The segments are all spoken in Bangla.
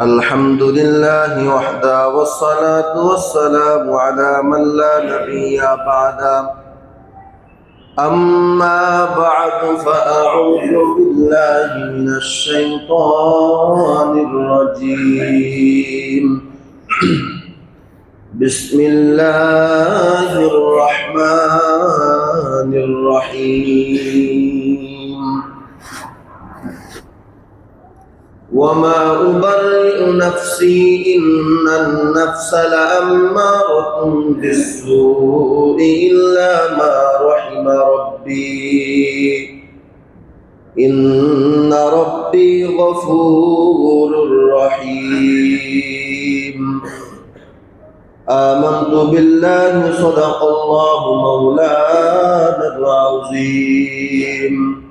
الحمد لله وحده والصلاة والسلام على من لا نبي بعده أما بعد فأعوذ بالله من الشيطان الرجيم بسم الله الرحمن الرحيم وما أبرئ نفسي إن النفس لأمارة بالسوء إلا ما رحم ربي إن ربي غفور رحيم آمنت بالله صدق الله مولانا العظيم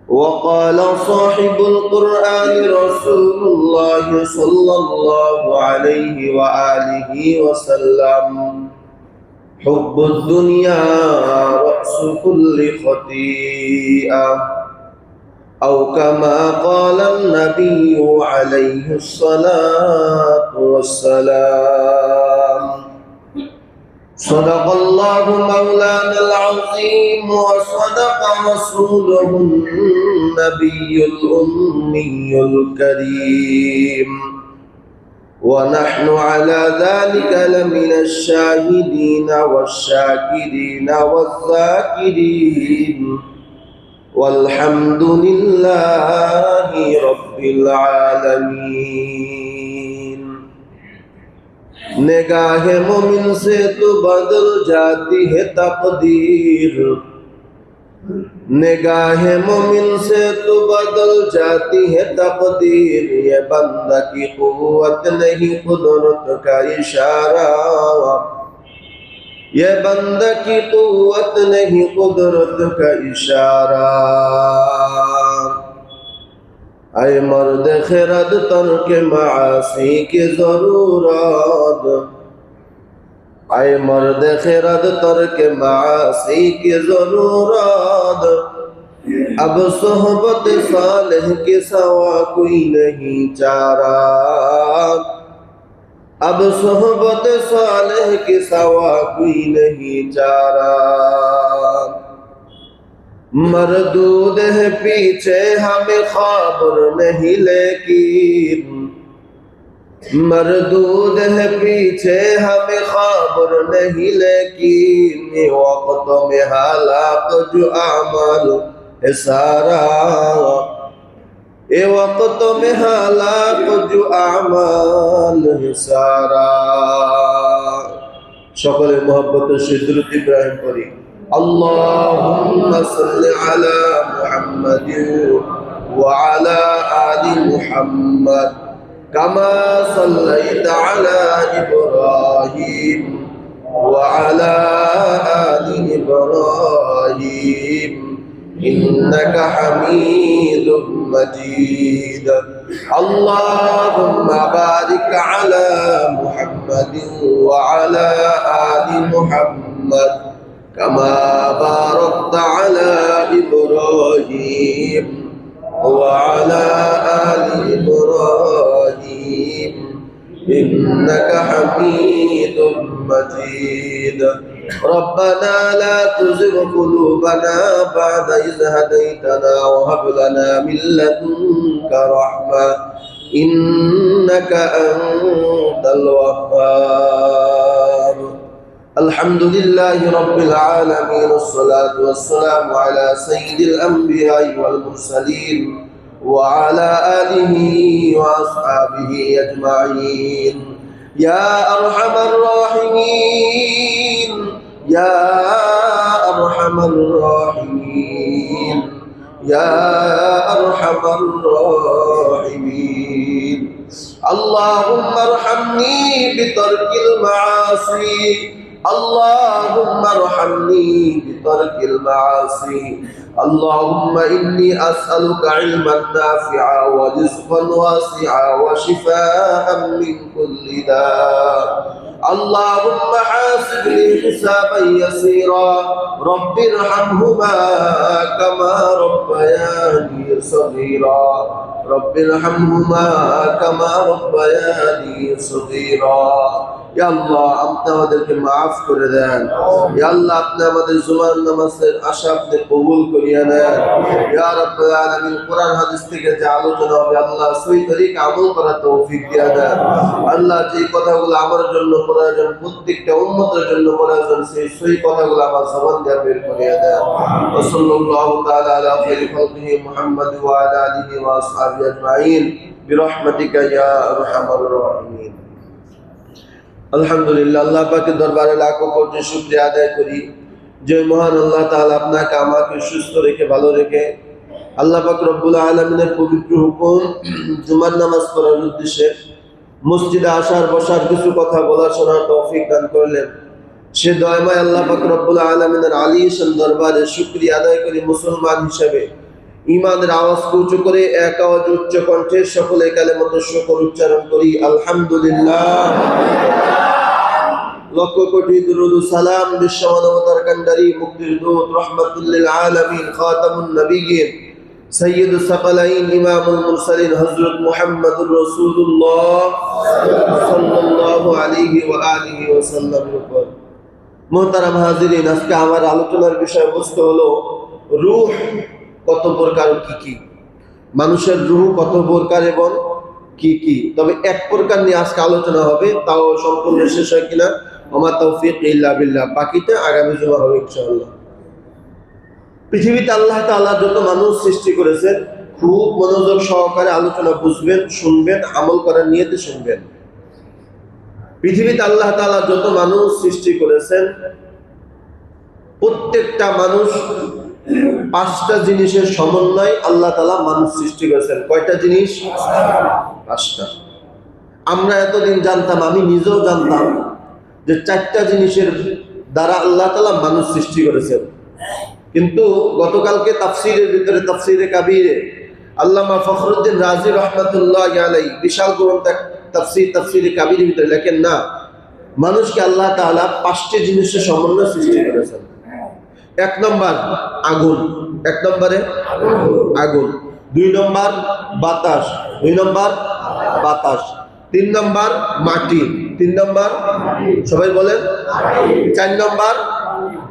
وقال صاحب القرآن رسول الله صلى الله عليه وآله وسلم حب الدنيا رأس كل خطيئة أو كما قال النبي عليه الصلاة والسلام صدق الله مولانا العظيم وصدق رسوله النبي الأمي الكريم ونحن على ذلك لمن الشاهدين والشاكرين والذاكرين والحمد لله رب العالمين निगाह मोमिन से तो बदल जाती है तकदीर निगाह मोमिन से तो बदल जाती है तकदीर ये बंदा की कुव्वत नहीं कुदरत का इशारा ये बंदा की कुव्वत नहीं कुदरत का इशारा ऐ मर्द खिरद तर्क मासी की जरूरत ऐ मर्द खिरद तर्क मासी की जरूरत अब सोहबत सालेह के सवा कोई नहीं चारा अब सोहबत सालेह के सवा कोई नहीं चारा मरदूद है पीछे हमें खबर नहीं लेकिन मरदूद है पीछे हमें खबर नहीं लेकिन वक्त में हालात जो अमल है सारा ये वक्त में हालात जो अमल है सारा সকলে मोहब्बत से दुरूद इब्राहिम पढ़ी اللهم صل على محمد وعلى آل محمد كما صليت على إبراهيم وعلى آل إبراهيم إنك حميد مجيد اللهم بارك على محمد وعلى آل محمد كما باركت على إبراهيم وعلى آل إبراهيم إنك حميد مجيد ربنا لا تزغ قلوبنا بعد إذ هديتنا وهب لنا من لدنك رحمة إنك أنت الوهاب الحمد لله رب العالمين الصلاة والسلام على سيد الأنبياء والمرسلين وعلى آله وأصحابه أجمعين يا أرحم الراحمين يا أرحم الراحمين يا أرحم الراحمين اللهم ارحمني بترك المعاصي اللهم ارحمني بترك المعاصي اللهم إني أسألك علما نافعا ورزقا واسعا وشفاء من كل داء اللهم حاسبني حسابا يسيرا رب ارحمهما كما ربياني صغيرا رب ارحمهما كما ربياني صغيرا ইয়া আল্লাহ আপনি আমাদেরকে maaf করে দেন ইয়া আল্লাহ আপনি আমাদের জুমার নামাজের আশা আপনি কবুল করিয়া নেন ইয়া রাব্বুল আলামিন কোরআন হাদিস থেকে যে আলোচনা হবে আল্লাহ সহি তরিকা আমল করার তৌফিক দিয়া দেন আল্লাহ যে কথাগুলো আমার জন্য প্রয়োজন প্রত্যেকটা উম্মতের জন্য প্রয়োজন সেই সহি কথাগুলো আমার জবান দিয়ে বের করিয়া দেন ওয়া সাল্লাল্লাহু তাআলা আলা খায়রি খালকিহি মুহাম্মদ ওয়া আলা আলিহি ওয়া আসহাবিহি আজমাইন বিরহমাতিকা ইয়া আরহামার রাহিমিন আলহামদুলিল্লাহ আল্লাহ পাকের দরবারে লাখো কোটি শুকরিয়া আদায় করি যে মহান আল্লাহ তাআলা আপনাকে আমাকে সুস্থ রেখে ভালো রেখে আল্লাহ পাক রব্বুল আলামিনের পবিত্র হুকুম জুমার নামাজ পড়ার উদ্দেশ্যে মসজিদে আসার বসার কিছু কথা বলার শোনার তৌফিক দান করলেন সে দয়াময় আল্লাহ পাক রব্বুল আলামিনের আলিশান দরবারে শুকরিয়া আদায় করি মুসলমান হিসেবে ঈমানের আওয়াজকে উঁচু করে এক আওয়াজ উচ্চ কণ্ঠে সকলে কালেমাতুর শুকর উচ্চারণ করি আলহামদুলিল্লাহ লক্ষ কোটি দুরূদ ও সালাম বিশ্ব মানবতার কান্ডারি মুক্তির দূত রাহমাতুল লিল আলামিন খাতামুন নবিয়্যিন সাইয়্যিদুস সাকালাইন ইমামুল মুরসালিন হযরত মুহাম্মদুর রাসূলুল্লাহ সাল্লাল্লাহু আলাইহি ওয়া আলিহি ওয়াসাল্লামের উপর মুহতারাম হাজিরিন আজকে আমার আলোচনার বিষয়বস্তু হলো রূহ কত প্রকার কি কি মানুষের রূহ কত প্রকার এবং কি কি তবে এক প্রকার নিয়ে আজকে আলোচনা হবে তাও সম্পূর্ণ শেষ হয় কিনা ওমা তৌফিক ইল্লা বিল্লাহ বাকিটা আগামী জুমা হবে ইনশাআল্লাহ পৃথিবীতে আল্লাহ তাআলা যত মানুষ সৃষ্টি করেছেন খুব মনোযোগ সহকারে আলোচনা বুঝবেন শুনবেন আমল করার নিয়তে শুনবেন পৃথিবীতে আল্লাহ তাআলা যত মানুষ সৃষ্টি করেছেন প্রত্যেকটা মানুষ পাঁচটা জিনিসের সমন্বয় আল্লাহ তাআলা মানুষ সৃষ্টি করেছেন কয়টা জিনিস পাঁচটা আমরা এতদিন জানতাম আমি নিজেও জানতাম যে চারটা জিনিসের দ্বারা আল্লাহ তাআলা মানুষ সৃষ্টি করেছেন কিন্তু গতকালকে তাফসীরের ভিতরে তাফসীরে কাবীরে আল্লামা ফখরুদ্দিন রাজি রাহমাতুল্লাহি আলাইহি বিশাল গ্রন্থ তাফসীরে কাবীরের ভিতরে লেখেন না মানুষকে আল্লাহ তাআলা পাঁচটি জিনিসের সমন্বয়ে সৃষ্টি করেছেন এক নম্বর আগুন এক নম্বরে আগুন দুই নম্বর বাতাস দুই নম্বর বাতাস তিন নম্বর মাটি তিন নম্বর সবাই বলেন চার নম্বর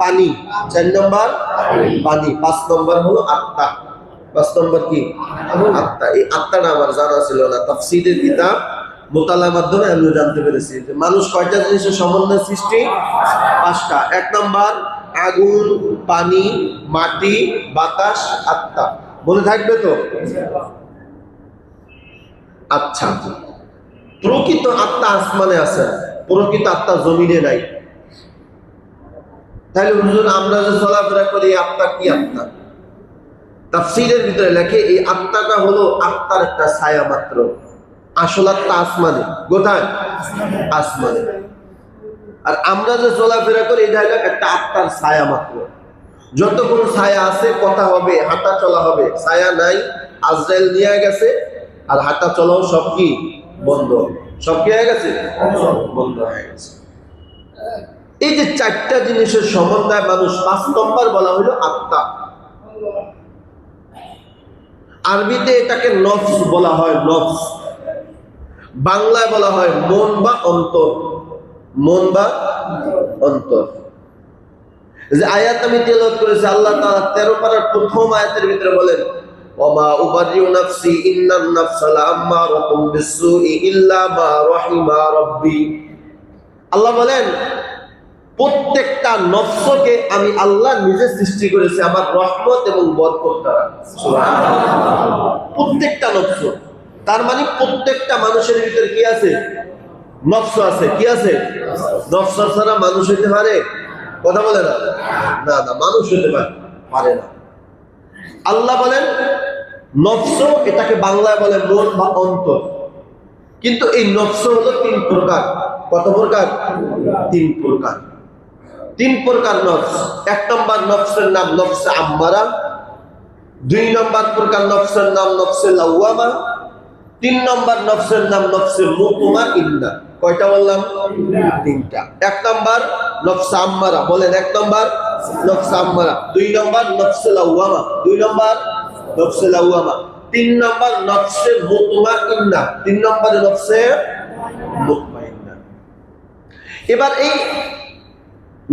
পানি চার নম্বর পানি পাঁচ নম্বর হলো আত্মা পাঁচ নম্বর কি আত্মা এই আত্মাটা আমার জানা ছিল না তাফসীরের কিতাব মোতালার মাধ্যমে আমি জানতে পেরেছি যে মানুষ কয়টা জিনিসের সমন্বয় সৃষ্টি পাঁচটা এক নম্বর আগুন পানি মাটি বাতাস আত্মা মনে থাকবে তো আচ্ছা প্রকৃত আত্মা আসমানে আছে প্রকৃত আত্মা জমিনে নাই তাহলে হুজুর আমরা যে চলাফেরা করি আত্মা কি আত্মা তাফসীরের ভিতরে লেখে এই আত্মাটা হলো আত্মার একটা ছায়া মাত্র আসল আত্মা আসমানে কোথায় আসমানে আর আমরা যে চলাফেরা করি এটা হলো একটা আত্মার ছায়া মাত্র যতক্ষণ ছায়া আছে কথা হবে হাঁটা চলা হবে ছায়া নাই আজরাইল নিয়ে গেছে আর হাঁটা চলাও সব কি বন্ধ সব কি হয়ে গেছে বন্ধ হয়ে গেছে এই যে চারটা জিনিসের সমন্বয় মানুষ পাঁচ নম্বর বলা হলো আত্মা আরবিতে এটাকে নফস বলা হয় নফস বাংলায় বলা হয় মন বা অন্তর মন বা অন্তর যে আয়াত আমি তেলাওয়াত করেছি আল্লাহ তাআলা 13 পারার প্রথম আয়াতের ভিতরে বলেন ওমা উবারিউ নাফসি ইন্নান নাফসা লাআম্মারাতুম বিসসুই ইল্লা মা রাহিমা রাব্বি আল্লাহ বলেন প্রত্যেকটা নফসকে আমি আল্লাহ নিজে সৃষ্টি করেছি আমার রহমত এবং বরকত দ্বারা সুবহানাল্লাহ প্রত্যেকটা নফস তার মানে প্রত্যেকটা মানুষের ভিতরে কি আছে নফস আছে কি আছে নফস ছাড়া মানুষ হতে পারে কথা বলে না না না মানুষ হতে পারে না আল্লাহ বলেন নফস এটাকে বাংলায় বলে মন বা অন্তর কিন্তু এই নফস হলো তিন প্রকার কত প্রকার তিন প্রকার তিন প্রকার নফস এক নম্বর নফসের নাম নফসে আম্মারা দুই নম্বর প্রকার নফসের নাম নফসে লাওয়ামা 3 নম্বর নফসের নাম নফসে মুতমাইন্না। কয়টা বললাম? 3টা। 1 নম্বর নফসে আম্মারা, বলেন 1 নম্বর নফসে আম্মারা, 2 নম্বর নফসে লাওয়ামা, 2 নম্বর নফসে লাওয়ামা, 3 নম্বর নফসে মুতমাইন্না, 3 নম্বরে নফসে মুতমাইন্না। এবার এই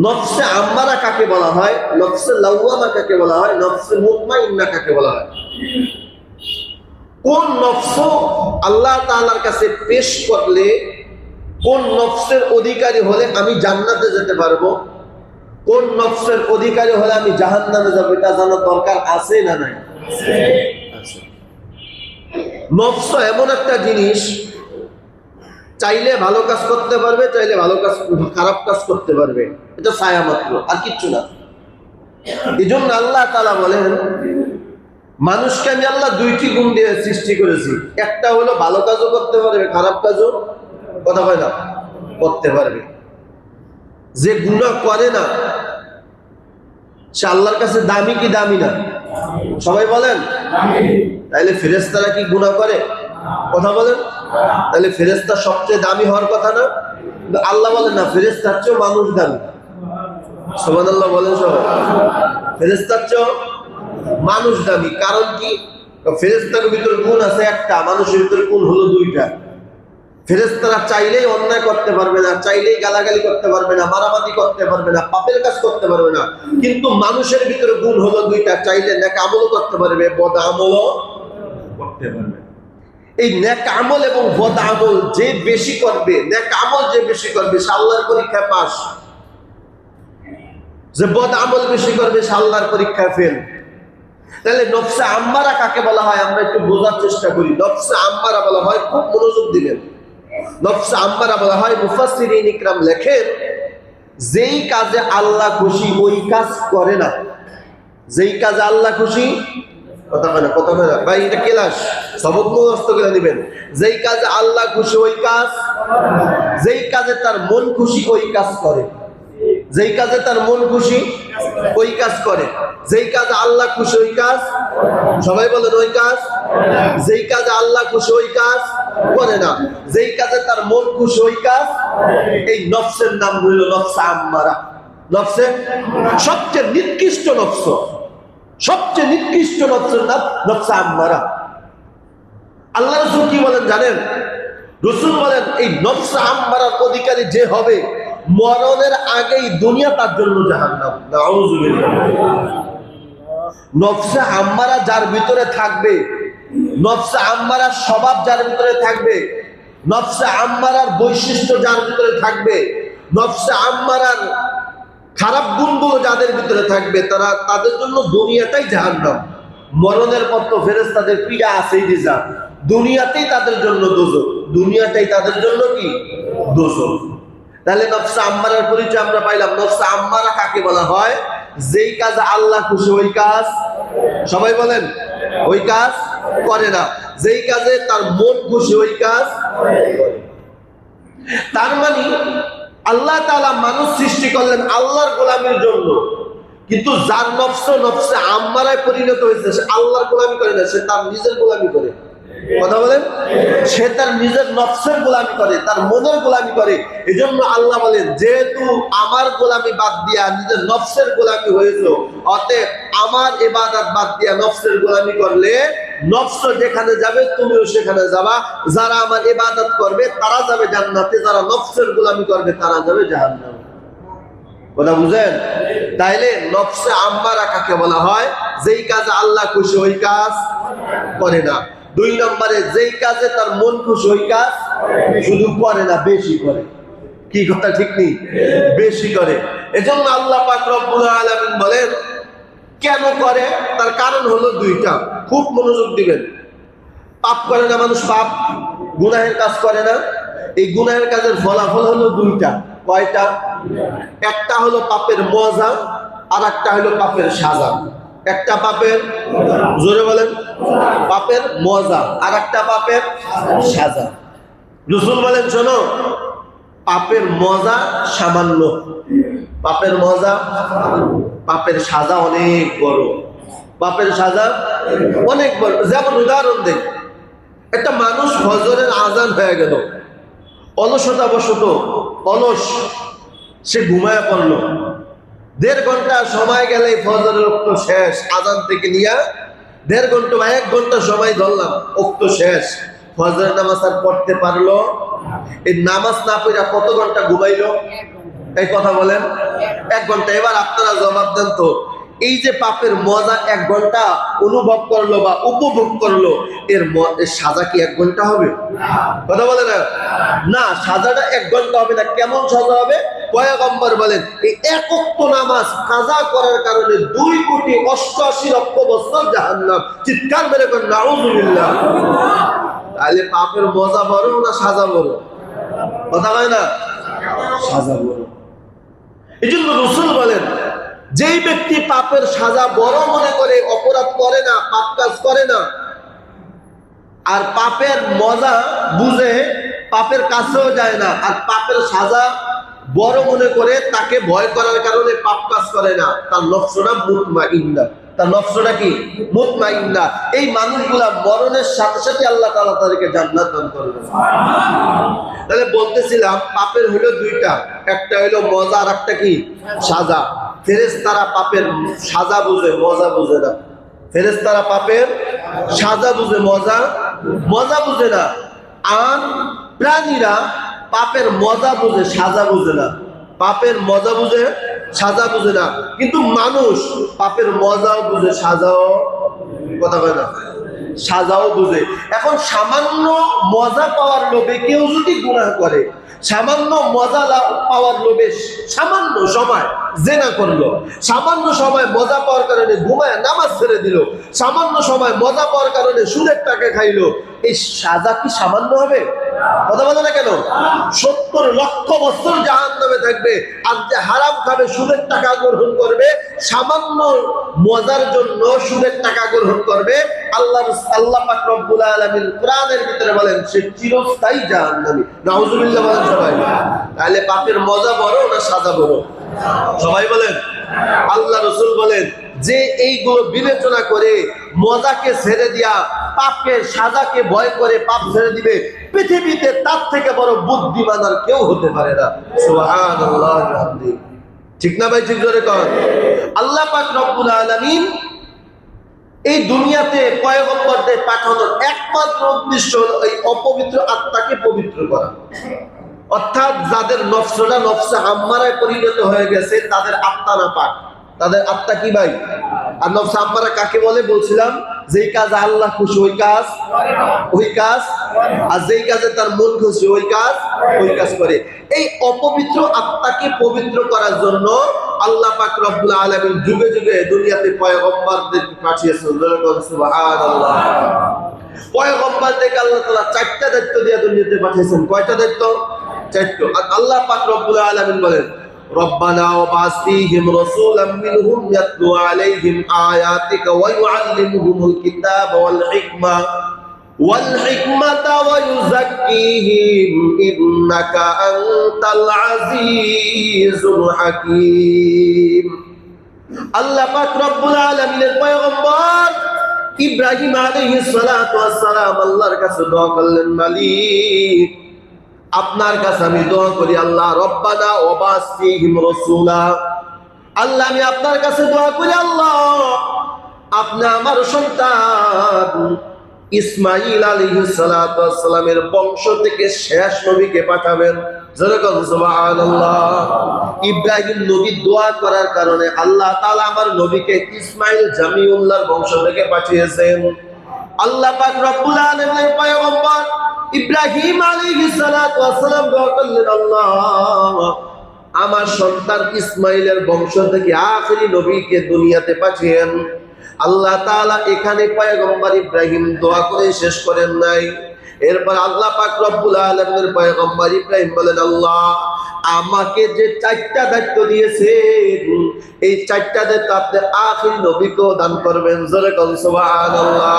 নফসে আম্মারা কাকে বলা হয়, নফসে লাওয়ামা কাকে বলা হয়, নফসে মুতমাইন্না কাকে বলা হয়? কোন নফস আল্লাহ তাআলার কাছে পেশ করলে, কোন নফসের অধিকারী হলে আমি জান্নাতে যেতে পারবো, কোন নফসের অধিকারী হলে আমি জাহান্নামে যাব, এটা জানার দরকার আছে না নাই? আছে। নফস এমন একটা জিনিস, চাইলে ভালো কাজ করতে পারবে, চাইলে খারাপ কাজ করতে পারবে, এটা ছায়া মাত্র, আর কিচ্ছু না। এই জন্য আল্লাহ তাআলা বলেন, মানুষকে আমি আল্লাহ 2টি গুণ দিয়ে সৃষ্টি করেছি। একটা হলো ভালো কাজও করতে পারবে, খারাপ কাজও, কথা হয় না, করতে পারবে। যে গুনাহ করে না সে আল্লাহর কাছে দামি কি দামি না? সবাই বলেন। তাইলে ফেরেশতারা কি গুনাহ করে? কথা বলেন। তাহলে ফেরেশতা সবচেয়ে দামি হওয়ার কথা না? আল্লাহ বলেন না, ফেরেশতার চেয়েও মানুষ দামি। সুবহানাল্লাহ বলেন সবাই। ফেরেশতার চেয়েও মানুষ দামি। কারণ কি? ফেরেশতার ভিতরে গুণ আছে একটা, মানুষের ভিতরে গুণ হলো 2টা। ফেরেশতারা চাইলেই অন্যায় করতে পারবে না, চাইলেই গালাগালি করতে পারবে না, মারামারি করতে পারবে না, পাপের কাজ করতে পারবে না। কিন্তু মানুষের ভিতরে গুণ হলো 2টা, চাইলে নেক আমলও করতে পারবে, বদ আমলও করতে পারবে। এই নেক আমল এবং বদ আমল যে বেশি করবে, নেক আমল যে বেশি করবে সে আল্লাহর পরীক্ষায় পাস, যে বদ আমল বেশি করবে সে আল্লাহর পরীক্ষায় ফেল। তাহলে নফসে আম্মারা কাকে বলা হয় আমরা একটু বোঝার চেষ্টা করি। নফসে আম্মারা বলা হয়, খুব মনোযোগ দিবেন, নফসে আম্মারা বলা হয়, মুফাসসিরিন ইকরাম লেখেন, যেই কাজে আল্লাহ খুশি ওই কাজ করে না। যেই কাজে আল্লাহ খুশি, কথা হয় না, কথা হয় না ভাই, এটা ক্লাস, সবক মুখস্থ করে নেবেন। যেই কাজে আল্লাহ খুশি ওই কাজ, যেই কাজে তার মন খুশি ওই কাজ করে, যেই কাজে তার মন খুশি ওই কাজ করে, যেই কাজে আল্লাহ খুশি ওই কাজ, সবাই বলেন ওই কাজ, যেই কাজে আল্লাহ খুশি ওই কাজ করে না, যেই কাজে তার মন খুশি ওই কাজ। এই নফসের নাম হইল নফসে আম্মারা। নফসের সবচেয়ে নিকৃষ্ট নফস, সবচেয়ে নিকৃষ্ট নফসের নাম নফসে আম্মারা। আল্লাহ রাসূল কি বলেন জানেন? রাসূল বলেন, এই নফসে আম্মারার অধিকারী যে হবে, মরণের আগেই দুনিয়া তার জন্য জাহান্নাম। নাউযুবিল্লাহ। নফসে আম্মারা যার ভিতরে থাকবে, নফসে আম্মারার স্বভাব যার ভিতরে থাকবে, নফসে আম্মারার বৈশিষ্ট্য যার ভিতরে থাকবে, নফসে আম্মারার খারাপ গুণগুলো যাদের ভিতরে থাকবে, তাদের জন্য দুনিয়াটাই জাহান্নাম। মরণের পর তো ফেরেশতাদের পীড়া আছেই রিজার্ভ, দুনিয়াতেই তাদের জন্য দোজখ, দুনিয়াটাই তাদের জন্য কি? দোজখ। তাহলে নফসে আম্মারার পরিচয় আমরা পাইলাম। নফসে আম্মারা কাকে বলা হয়? যেই কাজ আল্লাহ খুশি ওই কাজ, সবাই বলেন, ওই কাজ করে না, যেই কাজে তার মন খুশি ওই কাজ। তার মানে আল্লাহ তাআলা মানুষ সৃষ্টি করলেন আল্লাহর গোলামির জন্য, কিন্তু যার নফসে আম্মারায় পরিণত হয়েছে সে আল্লাহর গোলামি করে না, সে তার নিজের গোলামি করে। কথা বলেন, সে তার নিজের নফসের গোলামি করে, তার মনের গোলামি করে। এজন্য আল্লাহ বলেন, যেহেতু আমার গোলামি বাদ দিয়া নিজের নফসের গোলামি হয়েছে, অতএব আমার ইবাদত বাদ দিয়া নফসের গোলামি করলে নফস যেখানে যাবে তুমিও সেখানে যাবা। যারা আমার ইবাদত করবে তারা যাবে জান্নাতে, যারা নফসের গোলামি করবে তারা যাবে জাহান্নামে। কথা বুঝেন? তাইলে নফসে আম্মারা কাকে বলা হয়? যেই কাজে আল্লাহ খুশি ওই কাজ করে না। 2 নম্বরে, যেই কাজে তার মন খুশি ওই কাজ শুধু করে না, বেশি করে। কি কথা ঠিক নেই? বেশি করে। এজন্য আল্লাহ পাক রব্বুল আলামিন বলেন, কেন করে? তার কারণ হলো 2টা, খুব মনোযোগ দিবেন। পাপ করে না মানুষ, পাপ গুনাহের কাজ করে না, এই গুনাহের কাজের ফলাফল হলো 2টা। কয়টা? একটা হলো পাপের মজা, আর একটা হলো পাপের সাজা। একটা পাপের, জোরে বলেন, পাপের মজা, আর একটা পাপের সাজা। রাসূল বলেন, শোনো, পাপের মজা সামান্য, পাপের মজা, পাপের সাজা অনেক বড়, পাপের সাজা অনেক বড়। যেমন উদাহরণ দেখ, একটা মানুষ ফজরের আজান হয়ে গেল, অলসতাবশত অলস সে ঘুমায় পড়লো। 1.5 ঘন্টা সময় গেলে ফজরের ওক্ত শেষ, আজান থেকে নিয়ে 1.5 ঘন্টা বা 1 ঘন্টা সময় ধরলাম, ওক্ত শেষ, ফজরের নামাজ আর পড়তে পারলো? এই নামাজ না পড়া কত ঘন্টা ঘুমাইলো? এই কথা বলেন, 1 ঘন্টা। এবার আপনারা জবাব দেন তো, এই যে পাপের মজা 1 ঘন্টা অনুভব করলো বা উপভোগ করলো, এর সাজা কি 1 ঘন্টা হবে? কথা বলে না, না, সাজাটা 1 ঘন্টা হবে না। কেমন সাজা হবে? পয়গম্বর বলেন, এই 1 ওয়াক্ত নামাজ কাজা করার কারণে 2,88,00,000 বছর জাহান্নাম। চিৎকার মেরে কোন নাউযুবিল্লাহ। তাহলে পাপের মজা বড় না সাজা বড়? কথা হয় না, সাজা বড়। এই জন্য রাসূল বলেন, যেই ব্যক্তি পাপের সাজা বড় মনে করে অপরাধ করে না, পাপ কাজ করে না, আর পাপের মজা বুঝে পাপের কাছেও যায় না, আর পাপের সাজা বড় মনে করে তাকে ভয় করার কারণে পাপ কাজ করে না, তার নফসটা মুতমাইন্না। তার নফসটা কি? মুতমাইন্না। এই মানুষগুলা মরণের সাথে সাথে আল্লাহ তাআলা তাদেরকে জান্নাত দান করবেন। তাহলে বলতেছিলাম পাপের হলো 2টা, একটা হলো মজা আর একটা কি? সাজা। ফেরেশতারা পাপের সাজা বুঝে, মজা বুঝে না। ফেরেশতারা পাপের সাজা বুঝে, মজা বুঝে না। আর প্রাণীরা পাপের মজা বুঝে, সাজা বুঝে না। পাপের মজা বুঝে, সাজা বুঝে না। কিন্তু মানুষ পাপের মজাও বুঝে, সাজাও, কথা বলে না, সাজাও বুঝে। এখন সামান্য মজা পাওয়ার লোভে কেউ যদি গুনাহ করে, সামান্য মজা পাওয়ার লোভে সামান্য সময় জেনা করলো, সামান্য সময় মজা পাওয়ার কারণে ঘুমায় নামাজ ছেড়ে দিল, সামান্য সময় মজা পাওয়ার কারণে সুদের টাকা খাইলো, এই সাজা কি সামান্য হবে? কথা বলে না কেন? 70 লক্ষ বছর জাহান্নামে থাকবে। আর যে হারাম খাবে, সুদের টাকা গ্রহণ করবে, সামান্য মজার জন্য সুদের টাকা গ্রহণ করবে, আল্লাহ পাক রব্বুল আলামিন কোরআনের ভিতরে বলেন সে চিরস্থায়ী জাহান্নামী। নাউযুবিল্লাহ বলেন সবাই। তাহলে পাপের মজা বড় না সাজা বড়? সবাই বলেন। আল্লাহ রাসূল বলেন যে এইগুলো বিবেচনা করে মজাকে ছেড়ে দিয়া পাপের সাজাকে ভয় করে পাপ ছেড়ে দিবে, পৃথিবীতে তার থেকে বড় বুদ্ধিমান আর কেউ হতে পারে না। সুবহানাল্লাহ। ঠিক না ভাই? ঠিক জোরে কর। আল্লাহ পাক রব্বুল আলামিন এই দুনিয়াতে পয়গম্বরদের পাঠানোর একমাত্র উদ্দেশ্য হলো এই অপবিত্র আত্মাকে পবিত্র করা। অর্থাৎ যাদের নফসটা নফসে আম্মারায় পরিণত হয়ে গেছে, তাদের আত্মা না পাক। তাদের আত্মা কি ভাই? আর নফসে আম্মারা কাকে বলে? বলছিলাম যেই কাজ আল্লাহ খুশি ওই কাজ, আর যেই কাজে তার মন খুশি ওই কাজ করে। এই অপবিত্র আত্মাকে পবিত্র করার জন্য আল্লাহ পাক রব্বুল আলামিন যুগে যুগে দুনিয়াতে পয়গম্বরদের পাঠিয়েছেন। সুবহানাল্লাহ। পয়গম্বরদেরকে আল্লাহ তাআলা 4টা দায়িত্ব দিয়ে দুনিয়াতে পাঠিয়েছেন। কয়টা দায়িত্ব? 4টা। আর আল্লাহ পাক রব্বুল আলামিন বলেন, রব্বানা ওয়াবাস ফীহিম রাসূলাম মিনহুম ইয়াতলু আলাইহিম আয়াতিকা ওয়া ইউআল্লিমুহুমুল কিতাবা ওয়াল হিকমাতা ওয়া ইউযাক্কিহিম ইন্নাকা আনতাল আজিজুল হাকীম। আল্লাহ পাক রব্বুল আলামিনের পয়গম্বর ইব্রাহিম আলাইহিস সালাতু ওয়াস সালাম আল্লাহর কাছে দোয়া করলেন, মালিক আপনার কাছে আমি দোয়া করি, আল্লাহ রব্বানা ওয়াবাস ফীহিম রাসূলা, আল্লাহ আমি আপনার কাছে দোয়া করি, আল্লাহ আপনি আমার সন্তান ইসমাঈল আলাইহিস সালাতু ওয়াস সালামের বংশ থেকে শেষ নবীকে পাঠাবেন। যেরকম সুবহানাল্লাহ। ইব্রাহিম নবী দোয়া করার কারণে আল্লাহ তাআলা আমার নবীকে ইসমাঈল জামিউল্লাহর বংশ থেকে পাঠিয়েছেন। আল্লাহ পাক রব্বুল আলামিনের পয়গম্বর ইব্রাহিম আলাইহিস সালাতু ওয়াস সালাম দোয়া করলেন, আল্লাহ আমার সন্তান ইসমাঈলের বংশ থেকে আখেরি নবীকে দুনিয়াতে পাঠিয়েন। আল্লাহ তাআলা এখানে পয়গম্বর ইব্রাহিম দোয়া করে শেষ করেন নাই। এরপর আল্লাহ পাক রব্বুল আলামিনের পয়গম্বর ইব্রাহিম বলেন, আল্লাহ আমাকে যে 4টা দায়িত্ব দিয়েছেন, এই 4টা দায়িত্ব আপনি আখেরি নবীকেও দান করবেন। জোরে কোন সুবহানাল্লাহ।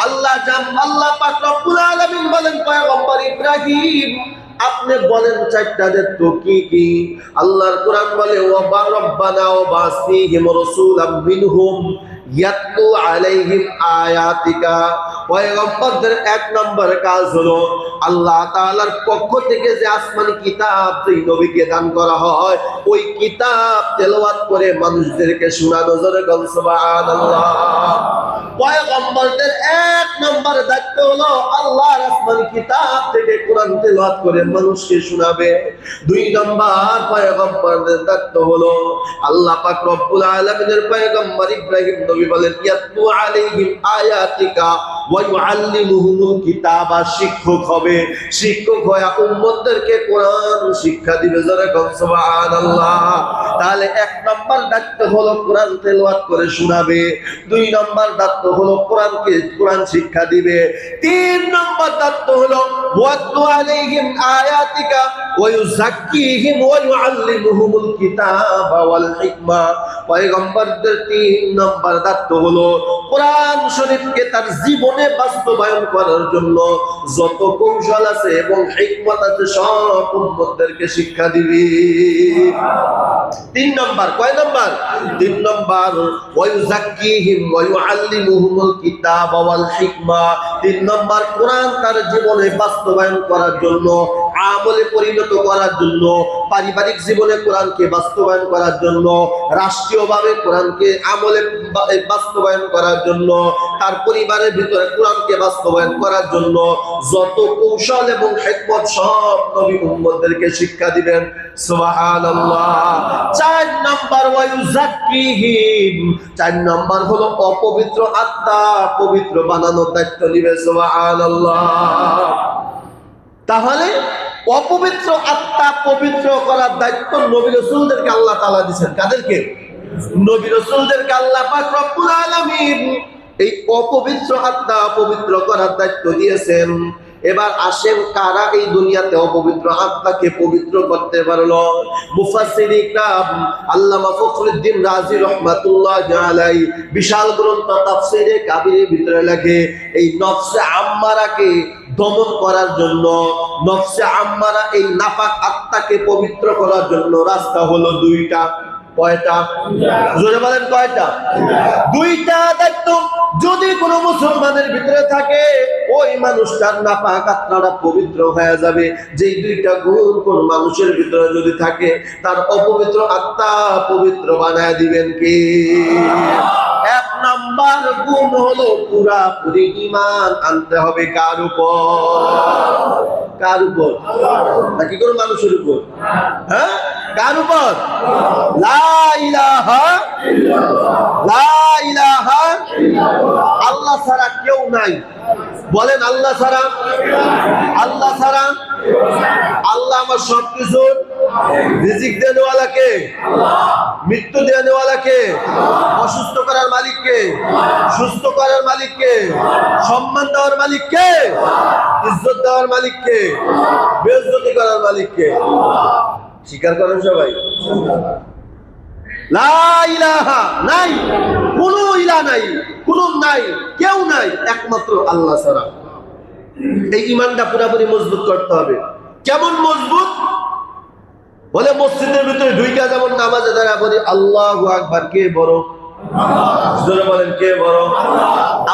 আল্লাহ পাক রব্বুল আলামিন বলেন, পয়গম্বর ইব্রাহিম আপনি বলেন 4টা দায়িত্ব কি কি? আল্লাহর কোরআন বলে, ওয়া রব্বানা ওয়াবাস ফীহিম রাসূলাম মিনহুম ইয়াতলু আলাইহিম আয়াতিকা পয়গম্বরদের 1 নম্বর কাজ হলো আল্লাহ তাআলার পক্ষ থেকে যে আসমানি কিতাব যেই নবীকে দান করা হয় ওই কিতাব তেলাওয়াত করে মানুষদেরকে শোনানো। জোরে বলেন সুবহানাল্লাহ। পয়গম্বরদের 1 নম্বর দায়িত্ব হলো আল্লাহর আসমানি কিতাব থেকে কোরআন তেলাওয়াত করে মানুষকে শোনাবে। 2 নম্বর পয়গম্বরদের দায়িত্ব হলো আল্লাহ পাক রব্বুল আলামিনের পয়গম্বর ইব্রাহিম নবী বলেন ইয়াতলু আলাইহিম আয়াতিকা ওয়া ইউআল্লিমুহুমুল কিতাবা, শিক্ষক হবে, শিক্ষক হয়ে উম্মতদেরকে কোরআন শিক্ষা দিবে। যারা কোন সুবহানাল্লাহ। তাহলে 1 নম্বর দায়িত্ব হলো কোরআন তেলাওয়াত করে শোনাবে, 2 নম্বর দায়িত্ব হলো কোরআন শিক্ষা দিবে, 3 নম্বর দায়িত্ব হলো ওয়াতলু আলাইহিম আয়াতিকা ওয়া ইউযাক্কিহিম ওয়া ইউআল্লিমুহুমুল কিতাবা ওয়াল হিকমা। পয়গম্বরদের 3 নম্বর দায়িত্ব হলো কোরআন শরীফকে তার জীবনে বাস্তবায়ন করার জন্য যত কৌশল আছে এবং হিকমত আছে সব উম্মতদেরকে শিক্ষা দিবে। 3 নম্বর, কয় নম্বর? 3 নম্বর ওয়া ইউযাক্কিহিম ওয়া ইউআল্লিমুহুমুল কিতাবা ওয়াল হিকমা। 3 নম্বর কোরআন তার জীবনে বাস্তবায়ন করার জন্য, আমলে পরিণত করার জন্য, পারিবারিক জীবনে কোরআনকে বাস্তবায়ন করার জন্য, রাষ্ট্রীয়ভাবে কোরআনকে আমলে বাস্তবায়ন করার জন্য, তার পরিবারের ভিতরে কোরআনকে বাস্তবায়ন করার জন্য যত কৌশল এবং হিকমত সব নবী উম্মতদেরকে শিক্ষা দিবেন। সুবহানাল্লাহ। 4 নাম্বার ওয়া ইউযাক্কিহিম, 4 নাম্বার হলো অপবিত্র আত্মা পবিত্র বানানোর দায়িত্ব নিবে। সুবহানাল্লাহ। তাহলে অপবিত্র আত্মা পবিত্র করার দায়িত্ব নবী রাসূলদেরকে আল্লাহ তাআলা দিবেন। কাদেরকে? নবী রাসূলদেরকে আল্লাহ পাক রব্বুল আলামিন এই অপবিত্র আত্মা পবিত্র করার দায়িত্ব দিয়েছেন। এবার আসেন কারা এই দুনিয়াতে অপবিত্র আত্মাকে পবিত্র করতে পারলো? মুফাসসির ইকরাম আল্লামা ফখরুদ্দীন রাজি রাহমাতুল্লাহি আলাইহি বিশাল গ্রন্থ তাফসীরে কাবীরের ভিতরে লেখে এই নফসে আম্মারাকে দমন করার জন্য, নফসে আম্মারা এই নাপাক আত্মাকে পবিত্র করার জন্য রাস্তা হলো 2টা। কয়টা? জোরে বলেন কয়টা? 2টা দায়িত্ব যদি কোনো মুসলমানের ভিতরে থাকে ওই মানুষটার নাপাক আত্মাটা পবিত্র হয়ে যাবে। যেই 2টা গুণ কোন মানুষের ভিতরে যদি থাকে তার অপবিত্র আত্মা পবিত্র বানায় দিবেন কে? 1 নাম্বার গুণ হলো পুরাপুরি ঈমান আনতে হবে। কার উপর? কার উপর? নাকি কোনো মানুষের উপর? হ্যাঁ, কার উপর? লা ইলাহা ইল্লাল্লাহ, লা ইলাহা ইল্লাল্লাহ। আল্লাহ ছাড়া কেউ নাই। বলেন আল্লাহ ছাড়া, আল্লাহ ছাড়া। আল্লাহ আমার সবকিছু। রিজিক দেওয়ালা কে? মৃত্যু দেওয়ালা কে? অসুস্থ করার মালিক কে? সুস্থ করার মালিক কে? সম্মান দেওয়ার মালিক কে? ইজ্জত দেওয়ার মালিক কে? বেইজ্জতি করার মালিক কে? স্বীকার করেন সবাই? লা ইলাহা নাই, কোন ইলাহ নাই, কোন নাই, কেউ নাই, একমাত্র আল্লাহ ছাড়া। এই ঈমানটা পুরোপুরি মজবুত করতে হবে। কেমন মজবুত? বলে মসজিদের ভিতরে ঢুইকা যেমন নামাজে দাঁড়া বলি আল্লাহু আকবার, কে বড়? জোরে বলেন কে বড়?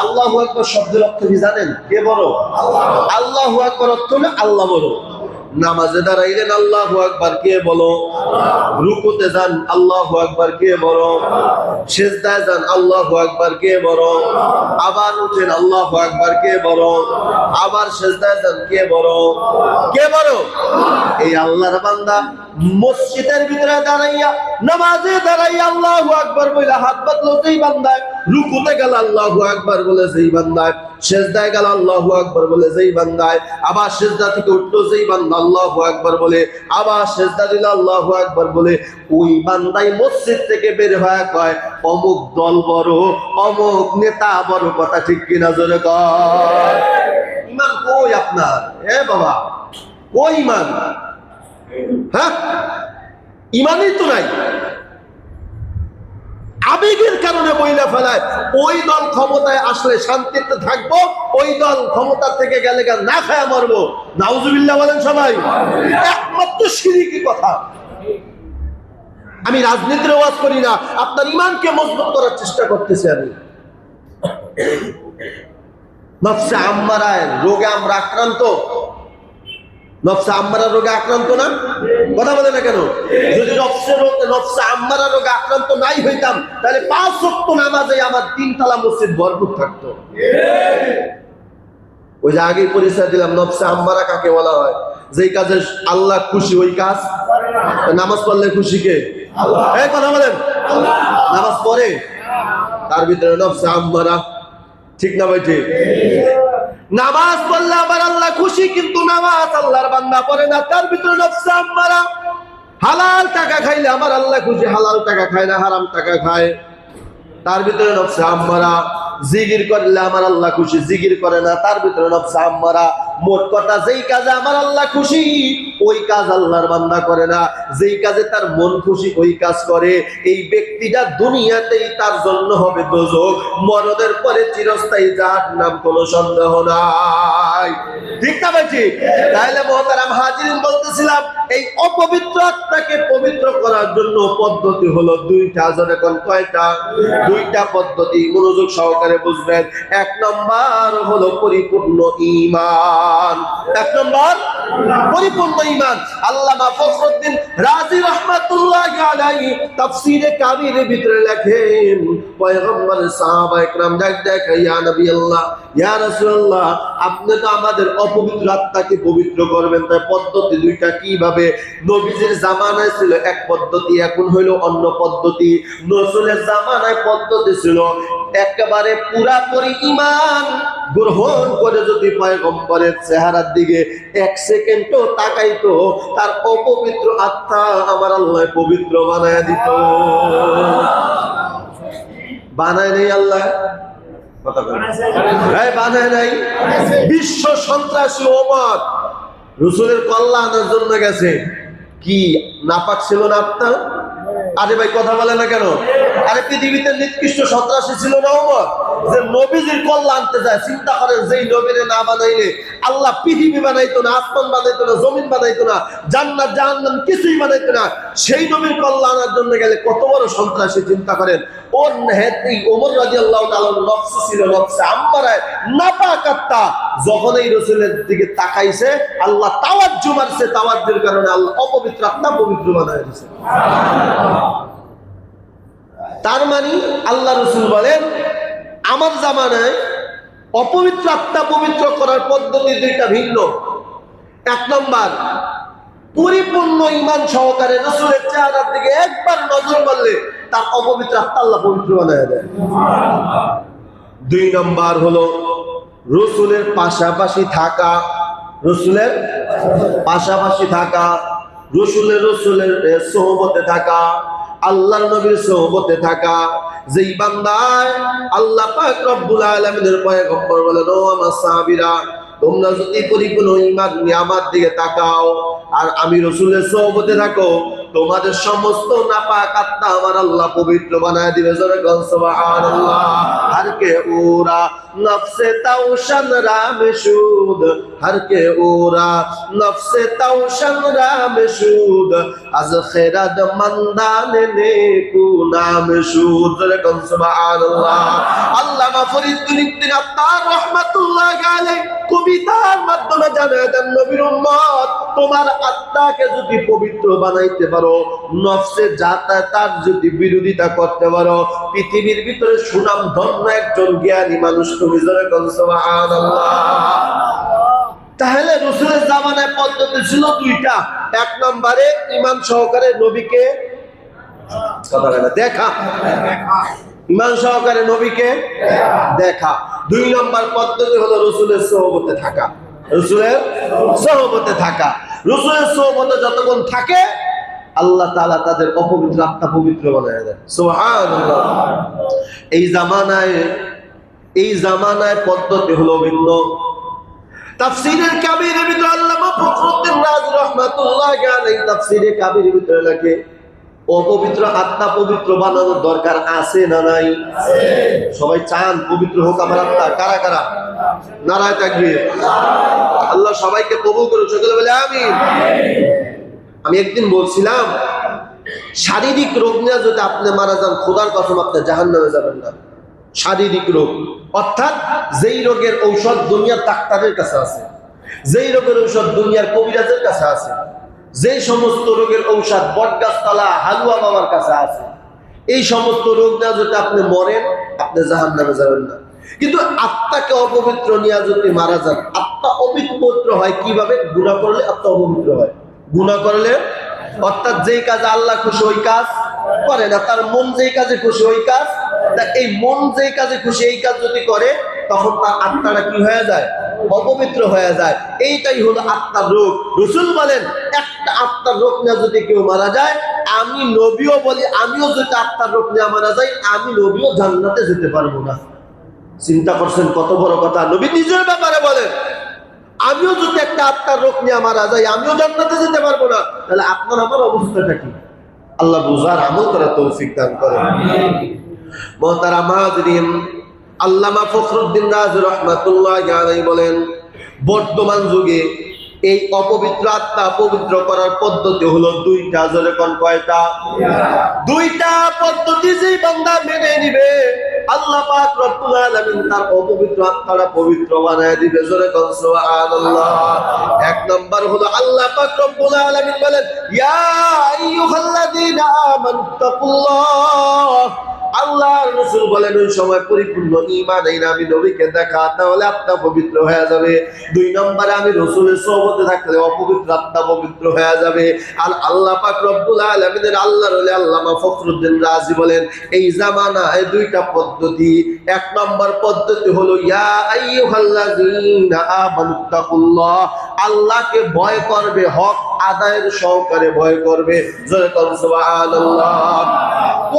আল্লাহু আকবার শব্দের অর্থ কি জানেন? কে বড়? আল্লাহু আকবার অর্থ হলো আল্লাহ বড়। নামাজে দাঁড়াইলেন আল্লাহু আকবার, কে বলো? রুকুতে যান আল্লাহু আকবার, কে বলো? সিজদায় যান আল্লাহু আকবার, কে বলো? আবার উঠেন আল্লাহু আকবার, কে বলো? আবার সিজদায় যান, কে বলো? কে বলো? এই আল্লাহর বান্দা মসজিদের ভিতরে দাঁড়াইয়া নামাজে দাঁড়াইয়া আল্লাহু আকবার বলে হাত বাঁধলো যেই বান্দায়, রুকুতে গেল আল্লাহু আকবার বলে যেই বান্দায়, সিজদায় গেল আল্লাহু আকবার বলে যেই বান্দায়, আবার সিজদা থেকে উঠলো যেই বান্দা আল্লাহু আকবার বলে, আবার সিজদা দিল আল্লাহু আকবার বলে, ওই বান্দাই মসজিদ থেকে বের হয়ে কয় অমুক দল বড়, অমুক নেতা বড়। কথা ঠিক কিনা জোরে কয়? ঈমান কই আপনার? এ বাবা, কই ঈমান? হ্যাঁ, ঈমানই তো নাই। আবেগের কারণে বইলা ফেলায় ওই দল ক্ষমতায় আসলে শান্তিতে থাকবো, ওই দল ক্ষমতা থেকে গেলে না খায়া মরবো। নাউজুবিল্লাহ বলেন সবাই। একমাত্র শিরকি কথা। আমি রাজনীতির ওয়াজ করি না, আপনার ঈমানকে মজবুত করার চেষ্টা করতেছি আমি। নফসে আম্মারায় রোগে আমরা আক্রান্ত, নফসে আম্মারা রোগে আক্রান্ত না? কথা বলে না কেন? যদি নফসে আম্মারা রোগে আক্রান্ত নাই হইতাম তাহলে 5 ওয়াক্ত নামাজে আমার 3 তলা মসজিদ ভরপুর থাকতো। ওই যে আগেই পরিচয় দিলাম, নফসে আম্মারা কাকে বলা হয়? যেই কাজে আল্লাহ খুশি ওই কাজ। নামাজ পড়লে খুশি কে? আল্লাহ। এই কথা বলেন, নামাজ পড়ে তার ভিতরে নফসে আম্মারা, ঠিক না ভাই? ঠিক। নামাজ পড়লে আবার আল্লাহ খুশি, কিন্তু নামাজ আল্লাহর বান্দা পড়ে না, তার ভিতরে নফসে আম্মারা। হালাল টাকা খাইলে আমার আল্লাহ খুশি, হালাল টাকা খায় না, হারাম টাকা খায়, তার ভিতরে নফসে আম্মারা। জিকির করলে আমার আল্লাহ খুশি, জিকির করে না, তার ভিতরে নফসে আম্মারা। মোট কথা, যেই কাজে আমার আল্লাহ খুশি ওই কাজ আল্লাহর বান্দা করে না, যেই কাজে তার মন খুশি ওই কাজ করে। এই ব্যক্তিটা দুনিয়াতেই তার জন্য হবে দোজখ, মরণের পরে চিরস্থায়ী জাহান্নাম, কোনো সন্দেহ নাই। ঠিক না ভাই? ঠিক। তাহলে মুহতারাম হাজিরিন, বলতেছিলাম এই অপবিত্র আত্মাকে পবিত্র করার জন্য পদ্ধতি হলো 2টা। জনে কোন কয়টা? 2টা পদ্ধতি, মনোযোগ সহকারে বুঝবেন। 1 নম্বর হলো পরিপূর্ণ ঈমান। 1 নম্বর পরিপূর্ণ ঈমান। আল্লামা ফখরুদ্দিন রাজি রাহমাতুল্লাহি আলাইহি তাফসীরে কাবীরের ভিতরে লেখেন, পয়গম্বর সাহাবায়ে কেরাম দেখে, ইয়া নবী আল্লাহ, ইয়া রাসূলুল্লাহ, আপনি তো আমাদের অপবিত্র আত্মাকে পবিত্র করবেন, তাই পদ্ধতি 2টা। কিভাবে? নবীজির জামানায় ছিল এক পদ্ধতি, এখন হইল অন্য পদ্ধতি। রাসূলের জামানায় পদ্ধতি ছিল একেবারে পুরাপুরি ঈমান গ্রহণ করে যদি পয়গম্বরের চেহারার দিকে 1 সেকেন্ডও তাকাইতো, তার অপবিত্র আত্মা আমার আল্লাহ পবিত্র বানায় দিত। বানায় নেই আল্লাহ? বানায় নাই? বিশ্ব সন্ত্রাসী ওমর রাসূলের কল্যাণের জন্য গেছে, কি নাপাক ছিল না আপনার? আরে ভাই কথা বলে না কেন? আরে পৃথিবীতে নিকৃষ্ট সন্ত্রাসী ছিল না ওমর, যে নবীজির কল্যাণ আনতে যায়? চিন্তা করেন, যেই নবীরে না বানাইলে আল্লাহ পৃথিবী বানাইতো না, আসমান বানাইতো না, জমিন বানাইতো না, জান্নাত জাহান্নাম কিছুই বানাইতো না, সেই নবীর কল্যাণের জন্য গেলে কত বড় সন্ত্রাসী। চিন্তা করেন, ওর নেহেতি ওমর রাদিয়াল্লাহু তাআলা নফস ছিল নফসে আম্মারায়, নাপাক আত্মা। যখন এই রাসূলের দিকে তাকাইছে, আল্লাহ তাওয়াজ্জু মারছে, তাওয়াজ্জুর কারণে আল্লাহ অপবিত্র আত্মা পবিত্র বানায় দিয়েছে। তার মানে আল্লাহ রাসূল বলেন, আমার জামানায় অপবিত্র আত্মা পবিত্র করার পদ্ধতি 2টা ভিন্ন। 1 নম্বর, পরিপূর্ণ ঈমান সহকারে রাসূলের চেহারার দিকে একবার নজর করলে তার অপবিত্র আত্মা আল্লাহ পবিত্র বানায় দেয়। 2 নম্বর হলো রাসূলের পাশাপাশি থাকা, রাসূলের পাশাপাশি থাকা, রাসূলের সোহবতে থাকা, আল্লাহর নবীর সোহবতে থাকা। যেই বান্দায় আল্লাহ পাক রব্বুল আলামিনের পয়গম্বর বলেন, ও আমার সাহাবীরা, তোমরা যদি পরিপূর্ণ ঈমান নিয়ে আমার দিকে তাকাও আর আমি রাসূলের সোহবতে থাকো, তোমাদের সমস্ত নাপাক আত্মা আমার আল্লাহ পবিত্র বানায় দিবে। জোরে বল সুবহানাল্লাহ। हर के ओरा नफ्से तौशन राम शूद, हर के ओरा नफ्से तौशन राम शूद, az खैरत मंदान नेकू नाम शूद। जोरे बल सुबहानाल्लाह। আল্লামা ফরিদুদ্দীন আত্তার রাহমাতুল্লাহি আলাইহি কবিতার মাধ্যমে জানায় দেন, নবীর উম্মত, তোমার আত্মাকে যদি পবিত্র বানাইতে পারো, নফসে যাতা তার যদি বিরোধিতা করতে পারো, পৃথিবীর ভিতরে সুনাম ধন্য একজন জ্ঞানী মানুষ তুমি। জোরে বল সুবহানাল্লাহ। তাহলে রাসূলের জামানায় পদ্ধতি ছিল 2টা। 1 নম্বরে ঈমান সহকারে নবীকে দেখা, ঈমান সহকারে নবীকে দেখা। 2 নম্বর পদ্ধতি হলো রাসূলের সোহবতে থাকা, রাসূলের সোহবতে থাকা। রাসূলের সোহবতে যতক্ষণ থাকে আল্লাহ তাআলা তাদের অপবিত্র আত্মা পবিত্র বানায় দেয়। সুবহানাল্লাহ। এই জামানায় পদ্ধতি হলো ভিন্ন। তাফসীরের কাবীরের ভিতরে আল্লামা ফখরুদ্দীন রাজি রাহমাতুল্লাহি আলাইহি তাফসীরে কাবীরের ভিতরে লেখে, অপবিত্র আত্মা পবিত্র বানানোর দরকার আছে না নাই? আছে। সবাই চান পবিত্র হোক আমার আত্মা? কারা কারা? নারায়ে তাকবীর। আল্লাহ সবাইকে কবুল করুন, সকলে বলে আমিন। আমি একদিন বলছিলাম, শারীরিক রোগ নিয়ে যদি আপনি মারা যান, খোদার কসম আপনি জাহান্নামে যাবেন না। শারীরিক রোগ, অর্থাৎ যেই রোগের ঔষধ দুনিয়ার ডাক্তারের কাছে আছে, যেই রোগের ঔষধ দুনিয়ার কবিরাজের কাছে আছে, যেই সমস্ত রোগের ঔষধ বটগাছতলা হালুয়া বাবার কাছে আছে, এই সমস্ত রোগ না যদি আপনি মরেন, আপনি জাহান্নামে যাবেন না। কিন্তু আত্মাকে অপবিত্র নিয়ে যদি মারা যান, আত্মা অপবিত্র হয় কিভাবে? গুনাহ করলে আত্মা অপবিত্র হয়। গুনাহ করলে, অর্থাৎ যেই কাজে আল্লাহ খুশি ওই কাজ করে না, তার মন যেই কাজে খুশি ওই কাজ, এই মন যেই কাজে খুশি এই কাজ যদি করে, তখন তার আত্মাটা কি হয়ে যায়? অপবিত্র হয়ে যায়। এইটাই হলো আত্মার রোগ। রাসূল বলেন, একটা আত্মার রোগ নিয়ে যদি কেউ মারা যায়, আমি নবীও বলি, আমিও যদি আত্মার রোগ নিয়ে মারা যাই, আমি নবীও জান্নাতে যেতে পারবো না। চিন্তা করছেন কত বড় কথা? নবী নিজের ব্যাপারে বলেন, আমিও যদি একটা আত্মার রোগ নিয়ে মারা যাই, আমিও জান্নাতে যেতে পারবো না। তাহলে আপনার আমার অবস্থাটা কি? আল্লাহ বুঝার আমল করার তৌফিক দান করেন। মুহতারাম হাজিরিন, আল্লামা ফখরুদ্দিন রাজি রাহমাতুল্লাহি আলাইহি বলেন, বর্তমান যুগে এই অপবিত্র আত্মা পবিত্র করার পদ্ধতি হলো দুইটা। জোরে কোন কয়টা? দুইটা পদ্ধতি। যেই বান্দা মেনে নিবে, আল্লাহ পাক রব্বুল আলামিন তার অপবিত্র আত্মাটা পবিত্র বানায় দিবে। জোরে কোন সুবহানাল্লাহ। এক নাম্বার হলো আল্লাহ পাক রব্বুল আলামিন বলেন, ইয়া আইয়ুহাল্লাযীনা আমানুত্তাকুল্লাহ। আল্লাহর রাসূল বলেন, ওই সময় পরিপূর্ণ ঈমান এই আমি নবীকে দেখা, তাহলে আত্মা পবিত্র হয়ে যাবে। দুই নম্বরে আমি রাসূলের সোহবতে থাকলে অপবিত্র আত্মা পবিত্র হয়ে যাবে। আর আল্লাহ পাক রব্বুল আলামিনের আল্লাহর ওলি আল্লামা ফখরুদ্দিন রাজি বলেন, এই জামানায় দুইটা পদ্ধতি। এক নম্বর পদ্ধতি হলো ইয়া আইয়ুহাল্লাযীনা আমানুত্তাকুল্লাহ, আল্লাহকে ভয় করবে, হক আদায়ের সহকারে ভয় করবে। জোরে বলুন সুবহানাল্লাহ।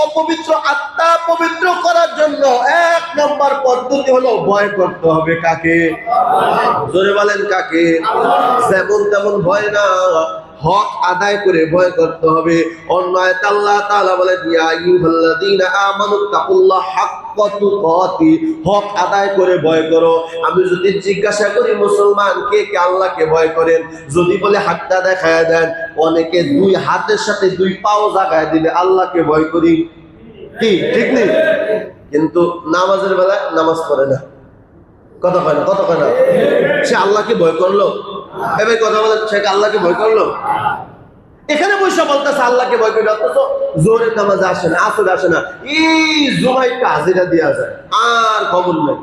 অপবিত্র আত্মা পবিত্র করার জন্য এক নম্বর পদ্ধতি হলো ভয় করতে হবে কাকে? জোরে বলেন কাকে? যেমন তেমন ভয় না, হক আদায় করে ভয় করতে হবে। অন্য আয়াতে আল্লাহ তাআলা বলেন, ইয়া আইয়ুহাল্লাযীনা আমানুত্তাকুল্লাহ হাক্কা তুকাতি, হক আদায় করে ভয় করো। আমি যদি জিজ্ঞাসা করি মুসলমান কে কে আল্লাহকে ভয় করেন, যদি বলে হাতটা দেখায় দেন, অনেকে দুই হাতের সাথে দুই পাও জাগায় দিলে আল্লাহকে ভয় করি, কি ঠিক নেই? কিন্তু নামাজের বেলায় নামাজ পড়ে না, কথা কয় না, কথা কয় না। সে আল্লাহকে ভয় করলো? এবার কথা বলে, সে আল্লাহকে ভয় করলো? এখানে বৈশা বলতেছে আল্লাহকে ভয় করে, অথচ জোহরের নামাজে আসে না, আসরে আসে না, এই জুমাইটা হাজিরা দেওয়া যায়, আর খবর নেই।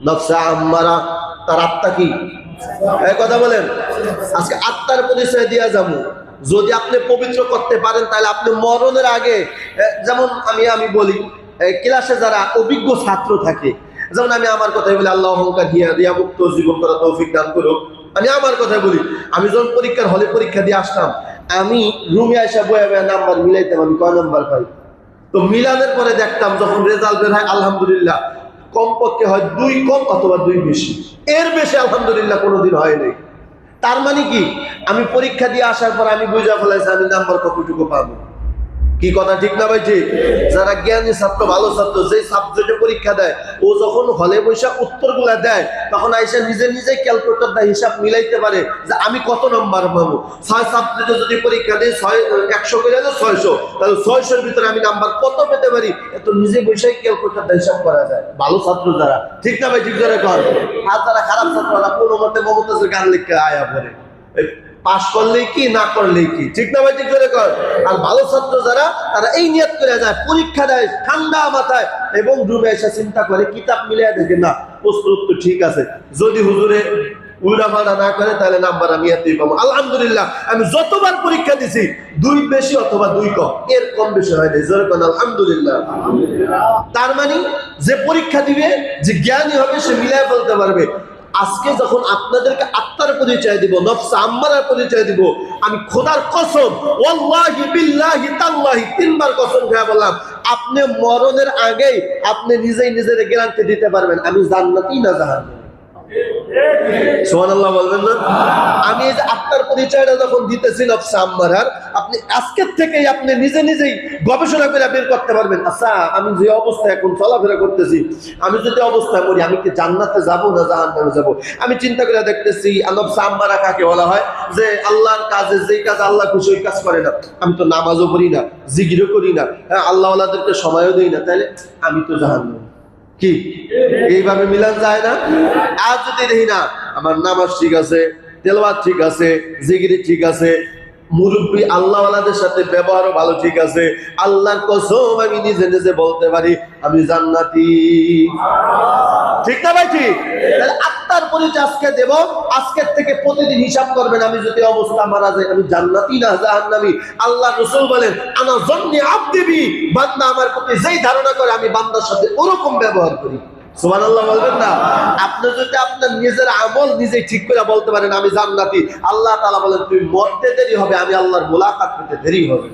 নফসে আম্মারা, তার আত্মা কি? এই কথা বলেন। আজকে আত্মার পরিচয় দিয়া যাবো। যদি আপনি পবিত্র করতে পারেন, তাহলে আপনি মরণের আগে, যেমন আমি বলি, ক্লাসে যারা অভিজ্ঞ ছাত্র থাকে, যেমন আমি আমার কথাই বলি, আল্লাহ অহংকার দিয়া মুক্ত জীবন করা তৌফিক দান করুক। আমি আমার কথাই বলি, আমি যখন পরীক্ষার হলে পরীক্ষা দিয়ে আসতাম, আমি রুমে আসা বয়ে বয়ে নাম্বার মিলাইতাম, আমি কয় নাম্বার পাই। তো মিলানের পরে দেখতাম যখন রেজাল্ট বের হয়, আলহামদুলিল্লাহ কমপক্ষে হয় 2 কম অথবা 2 বেশি, এর বেশি আলহামদুলিল্লাহ কোনোদিন হয় নাই। তার মানে কি, আমি পরীক্ষা দিয়ে আসার পর আমি বুঝা ফেলাইছি আমি নাম্বার কতটুকু পাবো। কি কথা ঠিক না ভাই? ঠিক। যারা জ্ঞানী ছাত্র, ভালো ছাত্র, যেই সাবজেক্টে পরীক্ষা দেয়, ও যখন হলে বসে উত্তরগুলা দেয়, তখন আইসা নিজে নিজে ক্যালকুলেটর দা হিসাব মিলাইতে পারে যে আমি কত নাম্বার পাবো। 6 সাবজেক্টে যদি পরীক্ষা দেয় 100 করে 600, তাহলে 600-র ভিতরে আমি নাম্বার কত পেতে পারি, এত নিজে বসে ক্যালকুলেটর দা হিসাব করা যায়। ভালো ছাত্র যারা, ঠিক না ভাই? ঠিক করে কর। আর যারা খারাপ ছাত্ররা কোনো মতে মমতাজের গান লিখে আয়া পড়ে, পাস করলেই কি, না করলেই কি, ঠিক না ভাই? ঠিক করে কর। আর ভালো ছাত্র যারা, তারা এই নিয়ত করে যায়, পরীক্ষা দেয় ঠান্ডা মাথায়, এবং রুমে এসে চিন্তা করে, কিতাব মিলিয়ে দেখে না প্রশ্ন উত্তর ঠিক আছে, যদি হুজুরে উল্টাপাল্টা না করে তাহলে নাম্বার আমি এতই পাবো। আলহামদুলিল্লাহ আমি যতবার পরীক্ষা দিছি 2 বেশি অথবা 2 কম, এর কম বেশি হয় নাই। জোরে কোন আলহামদুলিল্লাহ। তার মানে যে পরীক্ষা দিবে, যে জ্ঞানী হবে, সে মিলায় বলতে পারবে। আজকে যখন আপনাদেরকে আত্মার পরিচয় দিব, নফস আম্মারার পরিচয় দিব, আমি খোদার কসম, ওয়াল্লাহি বিল্লাহি তাল্লাহি 3 বার কসম খেয়ে বললাম, আপনি মরণের আগেই আপনি নিজেই নিজের গ্যারান্টি দিতে পারবেন আমি জান্নাতি না জাহান্নামী। সুবহানাল্লাহ বলবেন না? আমি এই যে আত্মার পরিচয়টা যখন দিতেছি নফস আম্মারার, আপনি আজকের থেকেই আপনি নিজে নিজেই গবেষণা করে বের করতে পারবেন, আচ্ছা আমি যে অবস্থায় এখন চলাফেরা করতেছি, আমি যদি অবস্থায় মরি, আমি কি জান্নাতে যাব না জাহান্নামে যাব? আমি চিন্তা করে দেখতেছি নফস আম্মারা কাকে বলা হয়, যে আল্লাহর কাজে, যেই কাজ আল্লাহ খুশি ওই কাজ করে না। আমি তো নামাজও পড়ি না, জিকিরও করি না, আল্লাহ ওয়ালাদেরকে সময়ও দেই না, তাহলে আমি তো জাহান্নামী। কি এইভাবে মিলান যায় না? আর যদি দেখি না আমার নামাজ ঠিক আছে, তেলাওয়াত ঠিক আছে, জিকির ঠিক আছে, মুরব্বী আল্লাহওয়ালাদের সাথে ব্যবহারও ভালো ঠিক আছে, আল্লাহর কসম আমি নিজে নিজে বলতে পারি আমি জান্নাতি। ঠিক না ভাই? ঠিক। তাহলে আত্মার পরিচয় আজকে দেব, আজকের থেকে প্রতিদিন হিসাব করবেন আমি যদি অবস্থা মারা যায় আমি জান্নাতি না জাহান্নামী। আল্লাহ রাসূল বলেন আনা যন্নি আবদি বি, বান্দা আমার প্রতি যেই ধারণা করে আমি বান্দার সাথে ওরকম ব্যবহার করি। সুবহানাল্লাহ বলবেন না? আপনি যদি আপনার নিজের আমল নিজেই ঠিক করে বলতে পারেন আমি জান্নাতি, আল্লাহ তাআলা বলেন তুই মরতে দেরি হবে, আমি আল্লাহর মুলাকাত পেতে দেরি হবে।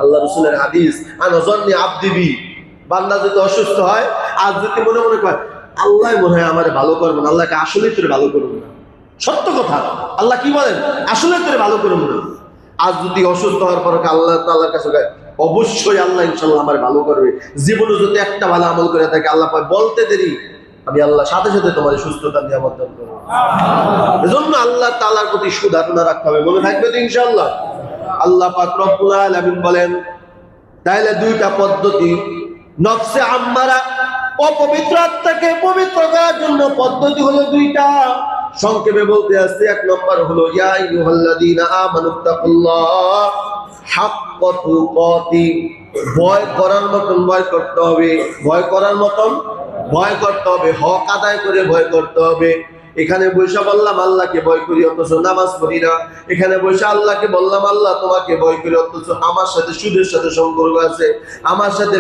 আল্লাহ রাসূলের হাদিস আনা যন্নি আবদি বি, বান্দা যদি অসুস্থ হয় আর যদি মনে মনে করে আল্লাহ মনে হয় আমার ভালো করবো না, আল্লাহকে আসলে তোর ভালো করবো না, সত্য কথা আল্লাহ কি বলেন আসলে তোর ভালো করবো না। আজ যদি অসুস্থ হওয়ার পর আল্লাহ তাআলার কাছে অবশ্যই আল্লাহ ইনশাআল্লাহ আমার ভালো করবে, জীবনে যদি একটা ভালো আমল করে থাকে আল্লাহ পাক বলতে দেরি আমি আল্লাহ সাথে সাথে তোমার সুস্থতা নিয়ামত দান করব। এজন্য আল্লাহ তাআলার প্রতি সুধারণা রাখতে হবে, মনে থাকবে তো ইনশাআল্লাহ। আল্লাহ পাক রব্বুল আলামিন বলেন তাইলে দুইটা পদ্ধতি, নফসে আম্মারা অপবিত্র আত্মাকে পবিত্র করার জন্য পদ্ধতি হলো দুইটা। সংক্ষেপে বলতে আসছে, এক নম্বর হলো ইয়া আইয়ুহাল্লাযীনা আমানুত্তাকুল্লাহ হাক্কা তুকাতি, ভয় করার মতন ভয় করতে হবে, ভয় করার মতন ভয় করতে হবে, হক আদায় করে ভয় করতে হবে। এখানে বৈশা বললাম আল্লাহকে ভয় করি অথচ নামাজ পড়ি না, এখানে বৈশা আল্লাহকে বললাম আল্লাহ তোমাকে ভয় করি অথচ আমার সাথে সুদের সাথে সম্পর্ক আছে, আমার সাথে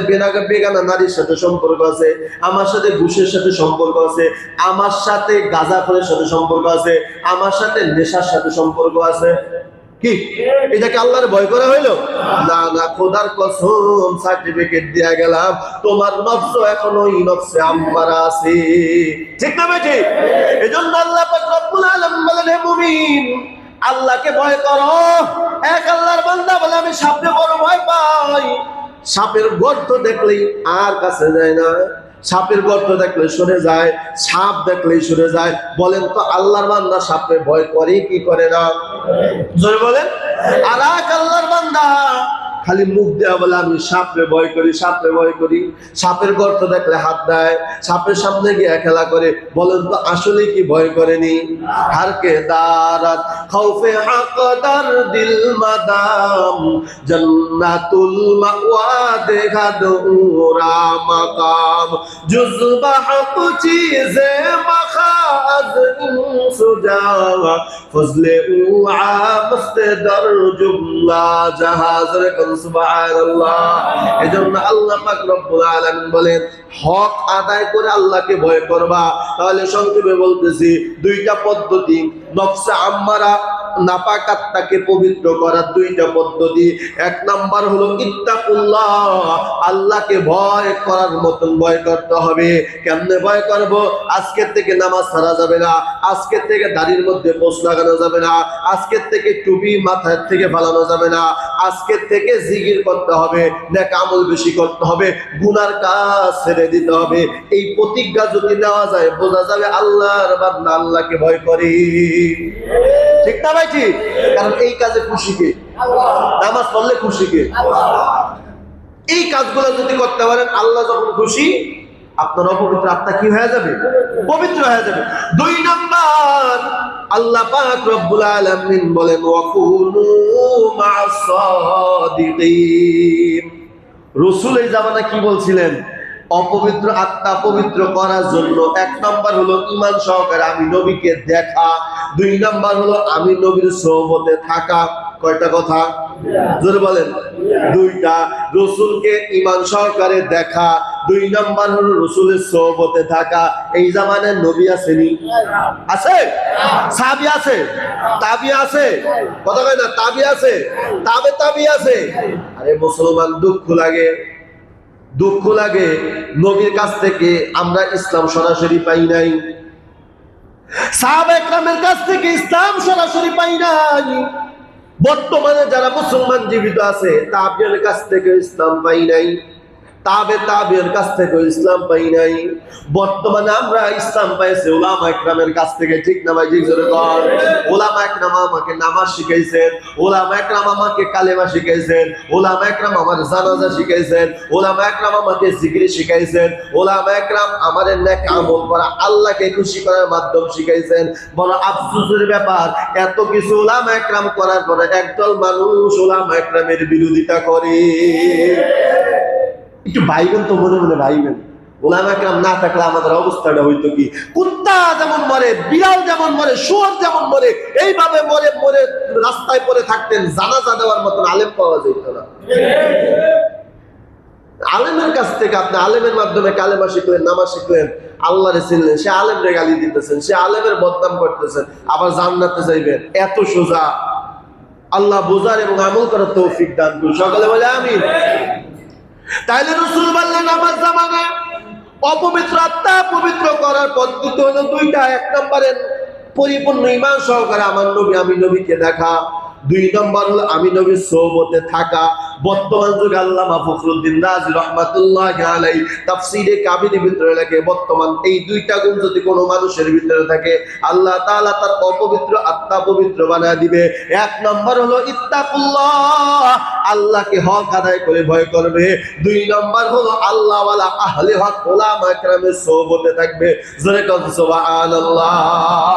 বেগানা নারীর সাথে সম্পর্ক আছে, আমার সাথে ঘুষের সাথে সম্পর্ক আছে, আমার সাথে গাঁজাখোরের সাথে সম্পর্ক আছে, আমার সাথে নেশার সাথে সম্পর্ক আছে। কি এটাকে আল্লাহর ভয় করা হইলো? না না, খোদার কসম সার্টিফিকেট দিয়া গেলাম তোমার নফস এখনো নফসে আম্মারা আছে। ঠিক না ভাই? ঠিক। এজন্য আল্লাহ পাক রব্বুল আলামিন বলেন হে মুমিন আল্লাহকে ভয় করো। এক আল্লাহর বান্দা বলে আমি সাপে বড় ভয় পাই, সাপের গর্ত দেখলেই আর কাছে যায় না, সাপের গর্ত দেখলে সরে যায়, সাপ দেখলেই সরে যায়। বলেন তো আল্লাহর বান্দা সাপে ভয় করে কি করে না? জোরে বলেন। আর এক আল্লাহর বান্দা খালি মুখ দেওয়া বলে আমি সাপরে ভয় করি, সাপরে ভয় করি, সাপের গর্ত দেখলে হাত দেয়, সাপের সামনে গিয়ে খেলা করে। বলেন তো আসলে কি ভয় করেনি? হারকে দারাত খাউফে হাকদার দিল মাদাম জান্নাতুল মাওয়া দেখা দৌরা মাকাম জুজবা হক চিজে মাখাজ সুজা ফজলে উআ মুস্তাদার জুমলা জাহাজ রে সুবহানাল্লাহ। এজন্য আল্লাহ পাক রব্বুল আলামিন বলেন হক আদায় করে আল্লাহকে ভয় করবা। তাহলে সংক্ষেপে বলতেছি দুইটা পদ্ধতি, নফসে আম্মারা নাপাক আত্মাকে পবিত্র করার দুইটা পদ্ধতি। এক নাম্বার হলো ইত্তাকুল্লাহ, আল্লাহকে ভয় করার মতন ভয় করতে হবে। কেমনে ভয় করব? আজকের থেকে নামাজ ছাড়া যাবে না, আজকের থেকে দাড়ির মধ্যে পোষ লাগানো যাবে না, আজকের থেকে টুপি মাথার থেকে ফালানো যাবে না, আজকের থেকে জিকির করতে হবে, নেক আমল বেশি করতে হবে, গুনার কাজ ছেড়ে দিতে হবে। এই প্রতিজ্ঞা যদি নেওয়া যায় বোঝা যাবে আল্লাহর বান্দা আল্লাহকে ভয় করে। ঠিক না ভাই? ঠিক। কারণ এই কাজে খুশি কে? নামাজ পড়লে খুশি কে? এই কাজগুলো যদি করতে পারেন আল্লাহ যখন খুশি আপনার অপবিত্র আত্মা কি হয়ে যাবে? পবিত্র হয়ে যাবে। দুই নাম্বার আল্লাহ পাক রব্বুল আলামিন বলেন ওয়াকুনু মা'আস সাদিকিন। রাসূল এই জামানা কি বলছিলেন? অপবিত্র আত্মা পবিত্র করার জন্য এক নাম্বার হলো ঈমান সহকারে আমি নবীকে দেখা, দুই নাম্বার হলো আমি নবীর সোহবতে থাকা। কয়টা কথা? জোরে বলেন। দুইটা, রাসূলকে ঈমান সহকারে দেখা, দুই নাম্বার হলো রাসূলের সোহবতে থাকা। এই জামানায় নবী আসেনি? আছে? সাহাবী আছে? তাবি আছে? কথা কয় না? তাবি আছে, তাবি আছে। আরে মুসলমান দুঃখ লাগে, দুঃখ লাগে নবীর কাছ থেকে আমরা ইসলাম সরাসরি পাই নাই, সাহাবায়ে কেরামের কাছ থেকে ইসলাম সরাসরি পাই নাই। বর্তমানে যারা মুসলমান জীবিত আছে তাদের কাছ থেকে ইসলাম পাই নাই। তাবের কাছ থেকে ইসলাম পাই নাই। বর্তমানে আমরা ইসলাম পাইছি উলামা ইকরামের কাছ থেকে, ঠিক না ভাই? ঠিক জোরে কর। উলামা ইকরাম আমাকে নামাজ শিখাইছেন, উলামা ইকরাম আমাকে কালেমা শিখাইছেন, উলামা ইকরাম আমার জানাজা শিখাইছেন, উলামা ইকরাম আমাকে জিকির শিখাইছেন, উলামা ইকরাম আমাদের নেক আমল করা, আল্লাহকে খুশি করার মাধ্যম শিখাইছেন। বড় আফসোসের ব্যাপার, এত কিছু উলামা ইকরাম করার পরে একদল মানুষ উলামা ইকরামের বিরোধিতা করে। একটু ভাইবেন তো, মনে মনে ভাইবেন, উলামা ইকরাম না থাকলে আমাদের অবস্থাটা হইতো কি? কুত্তা যেমন মরে, বিড়াল যেমন মরে, শুয়োর যেমন মরে, এইভাবে মরে মরে রাস্তায় পড়ে থাকতেন, জানাজা দেওয়ার মতন আলেম পাওয়া যেত না। আলেমের কাছ থেকে আপনি আলেমের মাধ্যমে কালেমা শিখলেন, নামাজ শিখলেন, আল্লাহরে চিনলেন, সে আলেমরে গালি দিতেছেন, সে আলেমের বদনাম করতেছেন, আবার জান্নাতে যাইবেন। এত সোজা। আল্লাহ বোঝার এবং আমল করার তৌফিক দান করুন। সকালে বলে আমিন। তাইলে রাসূল বললেন নামাজ জামানা অপবিত্র আত্মা পবিত্র করার পদ্ধতি হলো দুইটা। এক নম্বরে পরিপূর্ণ ঈমান সহকারে আমার নবী, আমি নবীকে দেখা। দুই নম্বর হলো আমি নবীর সোহবতে থাকা। বর্তমান যুগে আল্লামা ফখরুদ্দিন রাজি রাহমাতুল্লাহি আলাইহি তাফসীরে কাবিরের ভিতরে লেখে, বর্তমান এই দুইটা গুণ যদি কোনো মানুষের ভিতরে থাকে, আল্লাহ তাআলা তার অপবিত্র আত্মা পবিত্র বানায় দিবে। এক নম্বর হলো ইত্তাকুল্লাহ, আল্লাহকে হক আদায় করে ভয় করবে। দুই নম্বর হলো আল্লাহ ওয়ালা আহলে হক উলামা ইকরামের সোহবতে থাকবে। জোরে কও সুবহানাল্লাহ।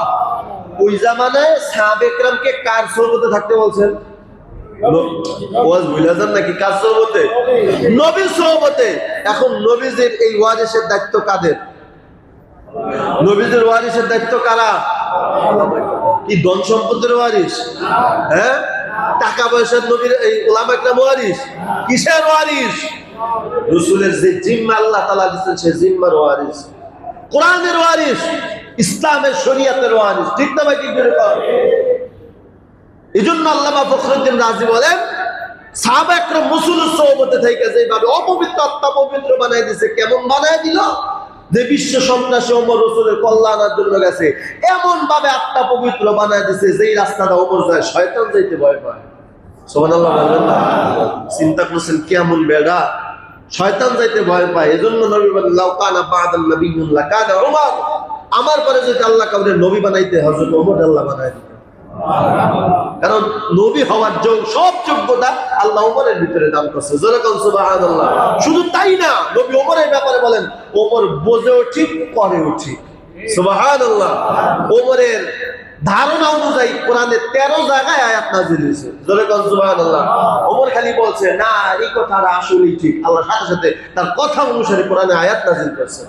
ওই জামানায় সাহাবে ইকরামকে কার সোহবতে থাকতে বলছেন? ওয়াজ বুঝলেন নাকি? কার সোহবতে? নবীর সোহবতে। এখন নবীজির এই ওয়ারিসের দায়িত্ব কাদের? নবীজির ওয়ারিসের দায়িত্ব কারা? কি ধন সম্পদের ওয়ারিস? হ্যাঁ, টাকা পয়সার নবীর এই উলামা ইকরাম ওয়ারিস? কিসের ওয়ারিস? রাসূলের যে জিম্মা আল্লাহ তাআলা দিয়েছেন, সে জিম্মার ওয়ারিস, কোরআনের ওয়ারিস, ইসলামের শরীয়তের ওয়ারিস। ঠিক না ভাই? কি করে কর? এজন্য আল্লামা ফখরুদ্দিন রাজি বলেন, সাহাবা একরাম রাসূলের সোহবতে থেকে যেভাবে অপবিত্র আত্মা পবিত্র বানায় দিয়েছে, কেমন বানায় দিল? যে বিশ্ব সন্ত্রাসী ওমর রাসূলের কল্যাণের জন্য গেছে, এমন ভাবে আত্মা পবিত্র বানায় দিয়েছে, যেই রাস্তাটা ওমর যায় শয়তান যাইতে ভয় পায়। সুবহানাল্লাহ বলবেন না? চিন্তা করছেন কেমন বেড়া, শয়তান যাইতে ভয় পায়। এজন্য নবী বলেন, লাউ কানা বা'দান নাবিয়্যুন লাকানা উমর, আমার পরে যদি আল্লাহ কাউকে নবী বানাইতে, হযরত ওমর আল্লাহ বানায় দিতেন। কারণ নবী হওয়ার সব যোগ্যতা আল্লাহ ওমরের ভিতরে দান করছে। জোরে কোন সুবহানাল্লাহ। শুধু তাই না, নবী ওমরের ব্যাপারে বলেন, ওমর বোঝেও ঠিক, করেও ঠিক। সুবহানাল্লাহ। ওমরের ধারণা অনুযায়ী কোরআনে 13 জায়গায় আয়াত নাযিল হয়েছে। জোরে কোন সুবহানাল্লাহ। ওমর খালি বলছে না, এই কথাটা আসলেই ঠিক, আল্লাহ সাথে সাথে তার কথা অনুসারে কোরআনে আয়াত নাযিল করছে।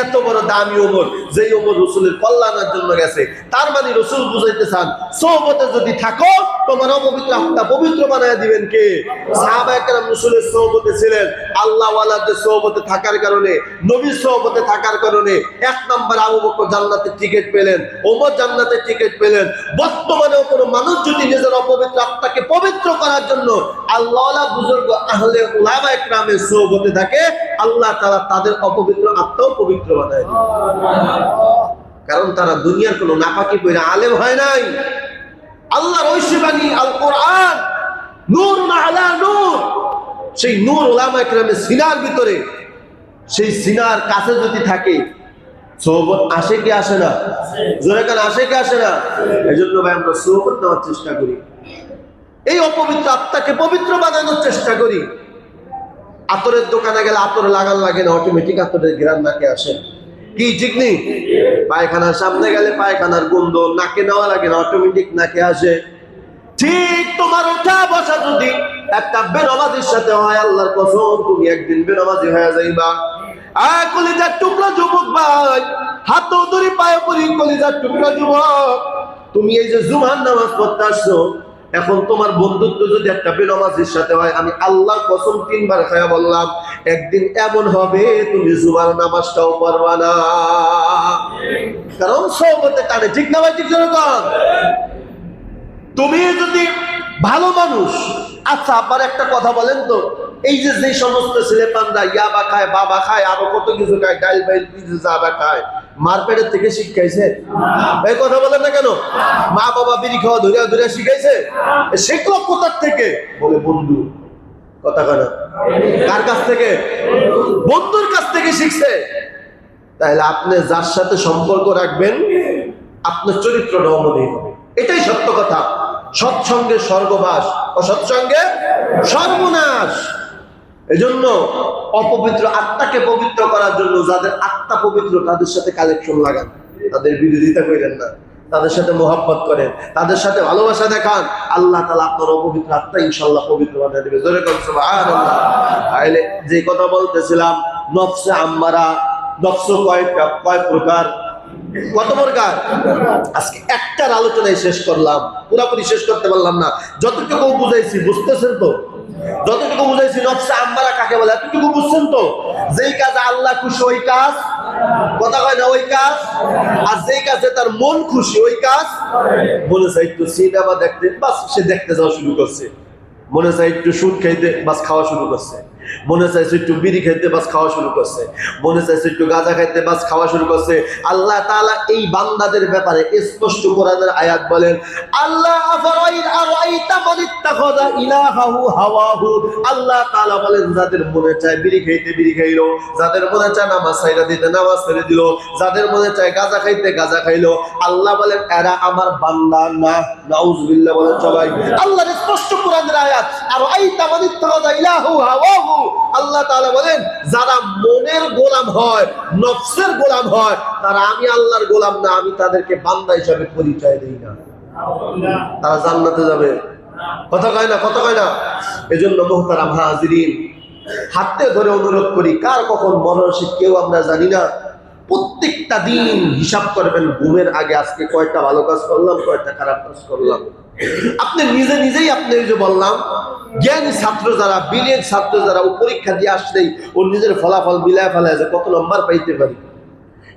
এত বড় দামি ওমর, যেই ওমর রাসূলের কল্যাণের জন্য গেছে। তার মানে রাসূল বুঝাইতে চান, সোহবতে যদি থাকো, তোমার অপবিত্র আত্মা পবিত্র বানায় দিবেন কে? সাহাবা একরাম রাসূলের সোহবতে ছিলেন। আল্লাহ ওয়ালাদের সোহবতে থাকার কারণে, নবীর সোহবতে থাকার কারণে এক নম্বর আবু বকর জান্নাতের টিকিট পেলেন, ওমর জান্নাতের টিকিট পেলেন। বর্তমানেও কোনো মানুষ যদি নিজের অপবিত্র আত্মাকে পবিত্র করার জন্য আল্লাহ ওয়ালা বুজুর্গ আহলে উলামা ইকরামের সোহবতে থাকে, আল্লাহ তাআলা তাদের অপবিত্র আত্মাও পবিত্র বানায় দেন। কারণ তারা দুনিয়ার কোনো নাপাকি পয়রা আলেম হয় নাই। আল্লাহর ঐশী আল কোরআন নূরুন আলা নূর, সেই নূর উলামা ইকরামের সিনার ভিতরে, সেই সিনার কাছে যদি থাকে, সোহবত আসে কি আসে না? জোরে কান আসে কি আসে না? এজন্য ভাই আমরা সোহবত নেওয়ার চেষ্টা করি, এই অপবিত্র আত্মাকে পবিত্র বানানোর চেষ্টা করি। আতরের দোকানে গেলে আতর লাগান লাগে না, অটোমেটিক আতরের ঘ্রাণ নাকে আসে। কি ঠিক নেই? পায়খানার সামনে গেলে পায়খানার গন্ধ নাকে নেওয়া লাগে না, অটোমেটিক নাকে আসে। ঠিক তোমার ওঠা বসা যদি একটা বেনামাজির সাথে হয়, আল্লাহর কসম তুমি একদিন বেনামাজি হয়ে যাইবা। আর কলিজার টুকরা যুবক ভাই, হাত ধরে পায়ে পড়ি, কলিজার টুকরা যুবক, তুমি এই যে জুমার নামাজ পড়তে আসছো, এখন তোমার বন্ধুত্ব যদি একটা বেনামাজির সাথে হয়, আমি আল্লাহর কসম 3 বার খায়া বললাম, একদিন এমন হবে তুমি জুমার নামাজটাও পড়বা না। কারণ সোহবতে টানে। ঠিক না ভাই? ঠিক জনগণ। তুমি যদি ভালো মানুষ, আচ্ছা আবার একটা কথা বলেন তো, এই যে যে সমস্ত ছেলেপানরা ইয়াবা খায়, বাবা খায়, আরো কত কিছু খায়, ডাইল বাইল জাবা খায়, মারপেটের থেকে শিখাইছে? এই কথা বলেন না কেন? মা বাবা বিড়ি খাওয়া ধরিয়া ধরিয়া শিখাইছে? শিখলো কোথার থেকে? বলে বন্ধু। কথা কেন? কার কাছ থেকে? বন্ধুর কাছ থেকে শিখছে। তাহলে আপনি যার সাথে সম্পর্ক রাখবেন আপনার চরিত্রটা অমনি হবে, এটাই সত্য কথা। সৎসঙ্গে স্বর্গবাস, অসৎসঙ্গে সর্বনাশ। এজন্য অপবিত্র আত্মাকে পবিত্র করার জন্য যাদের আত্মা পবিত্র তাদের সাথে কালেকশন লাগান, তাদের বিরোধিতা করেন না, তাদের সাথে মোহাব্বত করেন, তাদের সাথে ভালোবাসা দেখান। আল্লাহ তাআলা আপনার অপবিত্র আত্মা ইনশাআল্লাহ পবিত্র বানিয়ে দেবে। জোরে বলেন সুবহানাল্লাহ। তাহলে যে কথা বলতেছিলাম, নফসে আম্মারা, নফস কয় প্রকার? কত প্রকার? আজকে একটার আলোচনায় শেষ করলাম, পুরোপুরি শেষ করতে পারলাম না। যতটুকু বুঝাইছি বুঝতেছেন তো? যতটুকু বুঝাইছি নফসে আম্মারা কাকে বলে এতটুকু বুঝছেন তো? যেই কাজ আল্লাহ খুশি ওই কাজ, কথা কয় না, ওই কাজ। আর যেই কাজে তার মন খুশি ওই কাজ। মনে চাই একটু সিনেমা দেখতে, বাস সে দেখতে যাওয়া শুরু করছে। মনে চাই একটু সুদ খাইতে, বাস খাওয়া শুরু করছে। মনে চাইছে একটু বিড়ি খাইতে, বাস খাওয়া শুরু করছে। মনে চাইছে একটু গাঁজা খাইতে, বাস খাওয়া শুরু করছে। আল্লাহ তাআলা এই বান্দাদের ব্যাপারে স্পষ্ট কোরআনের আয়াত বলেন, আল্লাহ আল্লাহ তাআলা বলেন, যাদের মনে চায় বিড়ি খাইতে বিড়ি খাইলো, যাদের মনে চায় নামাজ ছাইড়া দিতে নামাজ ছেড়ে দিল, যাদের মনে চায় গাঁজা খাইতে গাঁজা খাইলো। আল্লাহ বলেন এরা আমার বান্দা না। নাউজুবিল্লাহ বলেন সবাই। আল্লাহর স্পষ্ট কোরআনের আয়াত। আর আইতা মান ইত্তাখাযা ইলাহু হাওয়াহু, আল্লাহ তাআলা বলেন যারা মনের গোলাম হয়, নফসের গোলাম হয়, তারা আমি আল্লাহর গোলাম না, আমি তাদেরকে বান্দা হিসেবে পরিচয় দেই না। তারা জান্নাতে যাবে। কথা কয় না, কথা কয় না। এজন্য মুহতারাম হাজিরিন, হাতে ধরে অনুরোধ করি, কার কখন মরণ সে কেউ আমরা জানি না। প্রত্যেকটা দিন হিসাব করবেন ঘুমের আগে, আজকে কয়টা ভালো কাজ করলাম, কয়টা খারাপ কাজ করলাম। আপনি নিজে নিজেই, আপনি যে বললাম জ্ঞানী ছাত্র যারা, বিলিয়ন ছাত্র যারা, ও পরীক্ষা দিয়ে আসলেই ওর নিজের ফলাফল বিলায় ফেলায় যে কত নম্বর পাইতে পারি।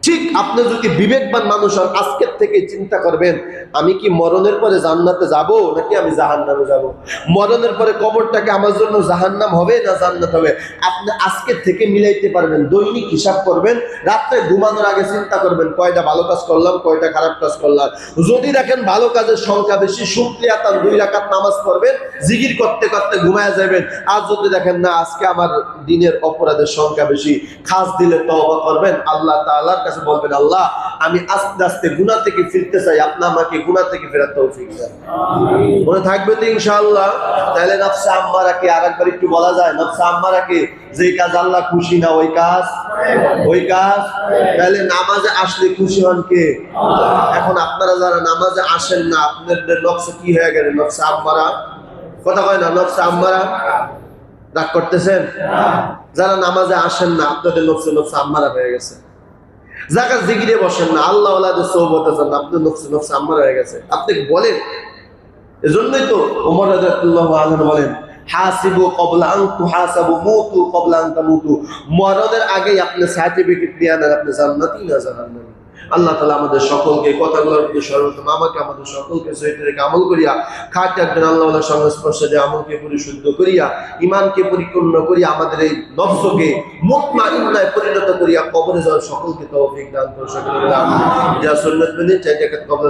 ঠিক আপনি যদি বিবেকবান মানুষ হন, আজকের থেকে চিন্তা করবেন আমি কি মরণের পরে জান্নাতে যাব নাকি আমি জাহান্নামে যাব। মরণের পরে কবরটাকে আমার জন্য জাহান্নাম হবে না জান্নাত হবে, আপনি আজকের থেকে মিলাইতে পারবেন। দৈনিক হিসাব করবেন, রাত্রে ঘুমানোর আগে চিন্তা করবেন কয়টা ভালো কাজ করলাম, কয়টা খারাপ কাজ করলাম। যদি দেখেন ভালো কাজের সংখ্যা বেশি, শুকরিয়াতান 2 রাকাত নামাজ পড়বেন, জিকির করতে করতে ঘুমায় যাবেন। আর যদি দেখেন না আজকে আমার দিনের অপরাধের সংখ্যা বেশি, খাস দিলে তওবা করবেন, আল্লাহ তাআলার কাছে বলবেন আল্লাহ আমি আস্তে আস্তে গুনাহ থেকে ফিরতে চাই, আপনি আমাকে গুনাহ থেকে ফেরার তৌফিক দেন। মনে থাকবে তো ইনশাআল্লাহ। তাহলে নফসে আম্মারাকে আরেকবার একটু বলা যায়, নফসে আম্মারাকে যে কাজ আল্লাহ খুশি না ওই কাজ, ওই কাজ। তাহলে নামাজে আসলে খুশি হন কে? এখন আপনারা যারা নামাজে আসেন না, আপনাদের নফসে কি হয়ে গেল? নফসে আম্মারা। কথা কয় না, নফসে আম্মারা। রাগ করতেছেন? যারা নামাজে আসেন না আপনাদের নফসে নফসে আম্মারা হয়ে গেছে। যারা জিকিরে বসেন না, আল্লাহ ওয়ালাদের সোহবতে যান না, আপনার নফসে নফসে আম্মারা হয়ে গেছে। আপনি বলেন, এজন্যই তো ওমর রাদিয়াল্লাহু আনহু বলেন হাসিবু ক্বাবলা আন তুহাসাবু, মুতু ক্বাবলা আন তামুতু। মরণের আগেই আপনি সার্টিফিকেট নিয়ে আনেন আপনি জান্নাতি না জাহান্নামী। আল্লাহ তাআলা আমাদের সকলকে কথাগুলোর মধ্যে সর্বোত্তম আমাকে আমাদের সকলকে সহিত রেখে আমল করিয়া খাঁটি একজন আল্লাহর সংস্পর্শে যে আমলকে পরিশুদ্ধ করিয়া ইমানকে পরিপূর্ণ করিয়া আমাদের এই নফসকে মুতমাইন্নায় পরিণত করিয়া কবরে যাওয়ার সকলকে তৌফিক দান করুন। সকলে বলেন আমিন। যা সুন্নাত মেনে চাইতে কবর